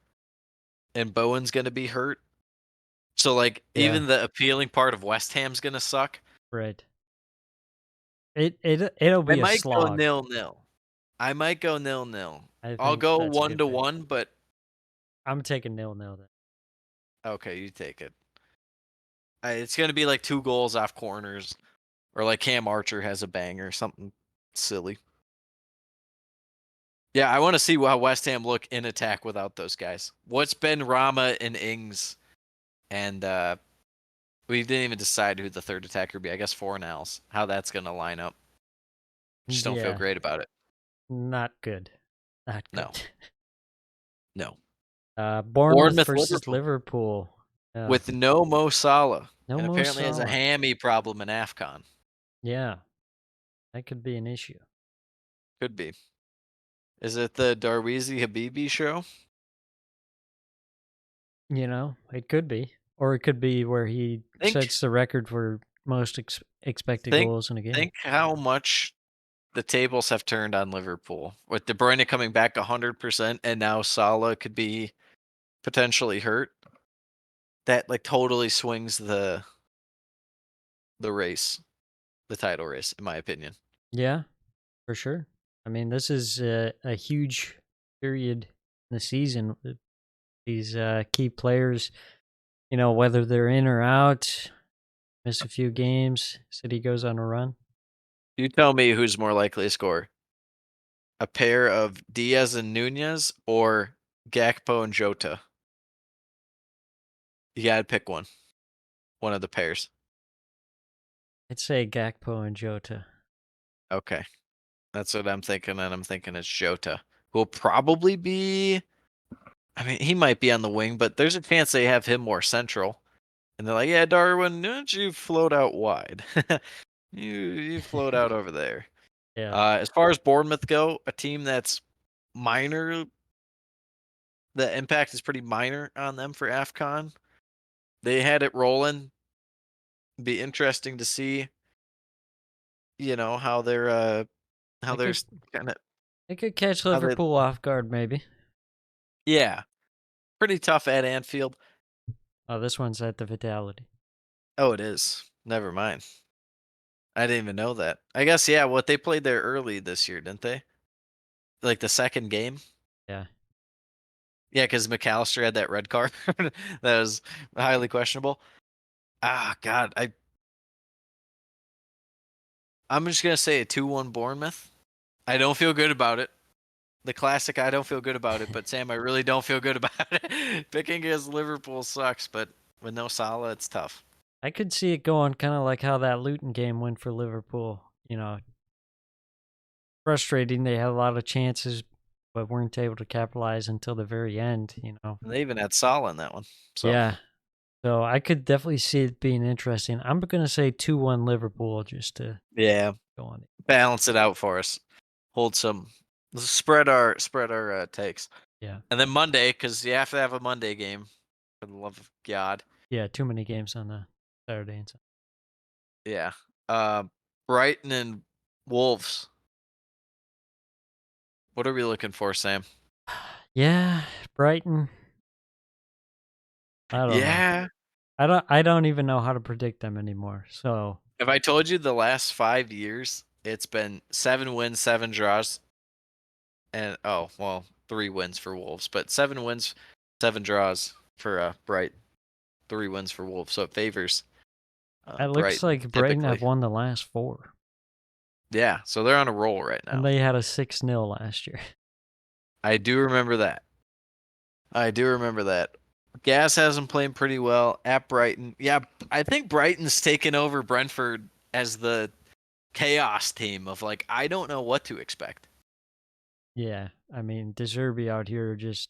and Bowen's going to be hurt. So, like, Yeah, even the appealing part of West Ham's going to suck. right. It'll I be a might go slog. 0-0. I might go 0-0. I I'll think go that's a good pick. 1-1, but I'm taking 0-0 then. okay, you take it. It's going to be like 2 goals off corners, or like Cam Archer has a banger, something silly. Yeah, I want to see how West Ham look in attack without those guys. What's Ben Rama and Ings and We didn't even decide who the third attacker would be. I guess Fornals. How that's going to line up. Just don't feel Yeah, great about it. not good. Not good. No. No. Bournemouth Bournemouth, versus Liverpool Liverpool. Yeah. with no Mo Salah, No and Mo apparently has a Salah. hammy problem in AFCON. Yeah, that could be an issue. Could be. Is it the Darweezy Habibi show? It could be. Or it could be where he Think sets the record for most expected think goals in a game. think how much the tables have turned on Liverpool with De Bruyne coming back 100%, and now Salah could be potentially hurt. That like totally swings the race, the title race, in my opinion. Yeah, for sure. I mean, this is a huge period in the season with these key players, whether they're in or out, miss a few games, City goes on a run. You tell me who's more likely to score: a pair of Diaz and Nunez or Gakpo and Jota. You gotta pick one of the pairs. I'd say Gakpo and Jota. Okay, that's what I'm thinking, and I'm thinking it's Jota, who will probably be. I mean, he might be on the wing, but there's a chance they have him more central. And they're like, "Yeah, Darwin, why don't you float out wide? You float out over there." Yeah. As far as Bournemouth go, a team that's minor, the impact is pretty minor on them for AFCON. They had it rolling. Be interesting to see, how They they're could kind of they could catch how they Liverpool off guard maybe. yeah, pretty tough at Anfield. Oh, this one's at the Vitality. Oh, it is. Never mind. I didn't even know that. I guess yeah. What they played there early this year, didn't they? Like the second game. Yeah. Yeah, because McAllister had that red card that was highly questionable. Ah, God, I'm just gonna say a 2-1 Bournemouth. I don't feel good about it. The classic, I don't feel good about it. But Sam, I really don't feel good about it. Picking against Liverpool sucks, but with no Salah, it's tough. I could see it going kind of like how that Luton game went for Liverpool. Frustrating. They had a lot of chances, but weren't able to capitalize until the very end. And they even had Salah in that one. So Yeah. So I could definitely see it being interesting. I'm going to say 2-1 Liverpool just to yeah, go on it. balance it out for us. Hold some, spread our takes. Yeah. And then Monday, because you have to have a Monday game. For the love of God. Yeah. Too many games on the Saturday and Sunday. Yeah. Uh, Brighton and Wolves. What are we looking for, Sam? Yeah. Brighton. I don't know. Yeah. I don't even know how to predict them anymore. So If I told you the last 5 years, it's been 7 wins, 7 draws, and 3 wins for Wolves, but 7 wins, 7 draws for Brighton, 3 wins for Wolves. So it favors it looks Brighton like Brighton have typically. won the last 4. Yeah, so they're on a roll right And now. they had a 6-0 last year. I do remember that. Gas has them playing pretty well at Brighton. Yeah, I think Brighton's taken over Brentford as the chaos team of like, I don't know what to expect. Yeah. I mean, De Zerbi out here just,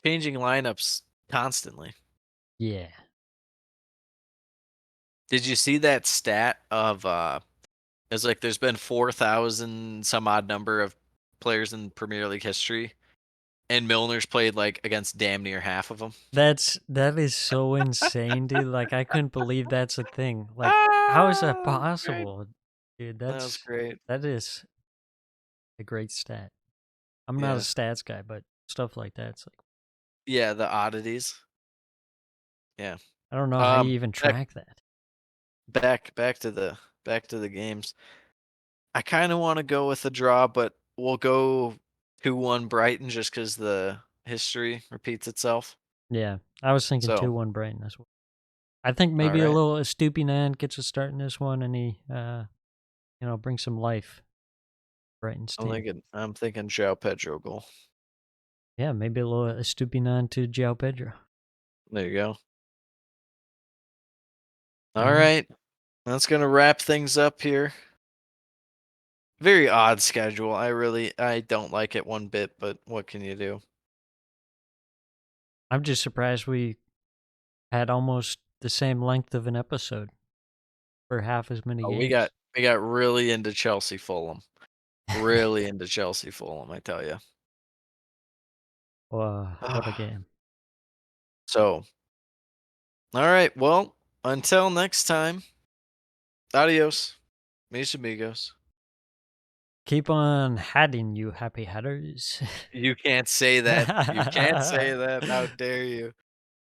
Changing lineups constantly. yeah. Did you see that stat of it's like there's been 4,000 some odd number of players in Premier League history, and Milner's played like against damn near half of them. That is so insane, dude. Like I couldn't believe that's a thing. Like how is that Ah, great. possible? Dude, That was great. that is a great stat. I'm not a Yeah. stats guy, but stuff like that, it's like Yeah, the oddities. Yeah. I don't know how you Um even back track that. back to the games. I kind of want to go with a draw, but we'll go 2-1 Brighton just cuz the history repeats itself. Yeah. I was thinking So, 2-1 Brighton as well. I think all maybe a right. little Estupinan gets a start in this one and he brings some life to Brighton's team. I'm thinking João Pedro goal. Yeah, maybe a little Estupinan to João Pedro. There you go. All right. That's going to wrap things up here. Very odd schedule. I don't like it one bit, but what can you do? I'm just surprised we had almost the same length of an episode for half as many Oh, games. we got really into Chelsea Fulham. Really into Chelsea Fulham, I tell you. What a game. So, all right. Well, until next time, adios, mis amigos. Keep on hatting, you happy hatters. You can't say that. You can't say that. How dare you?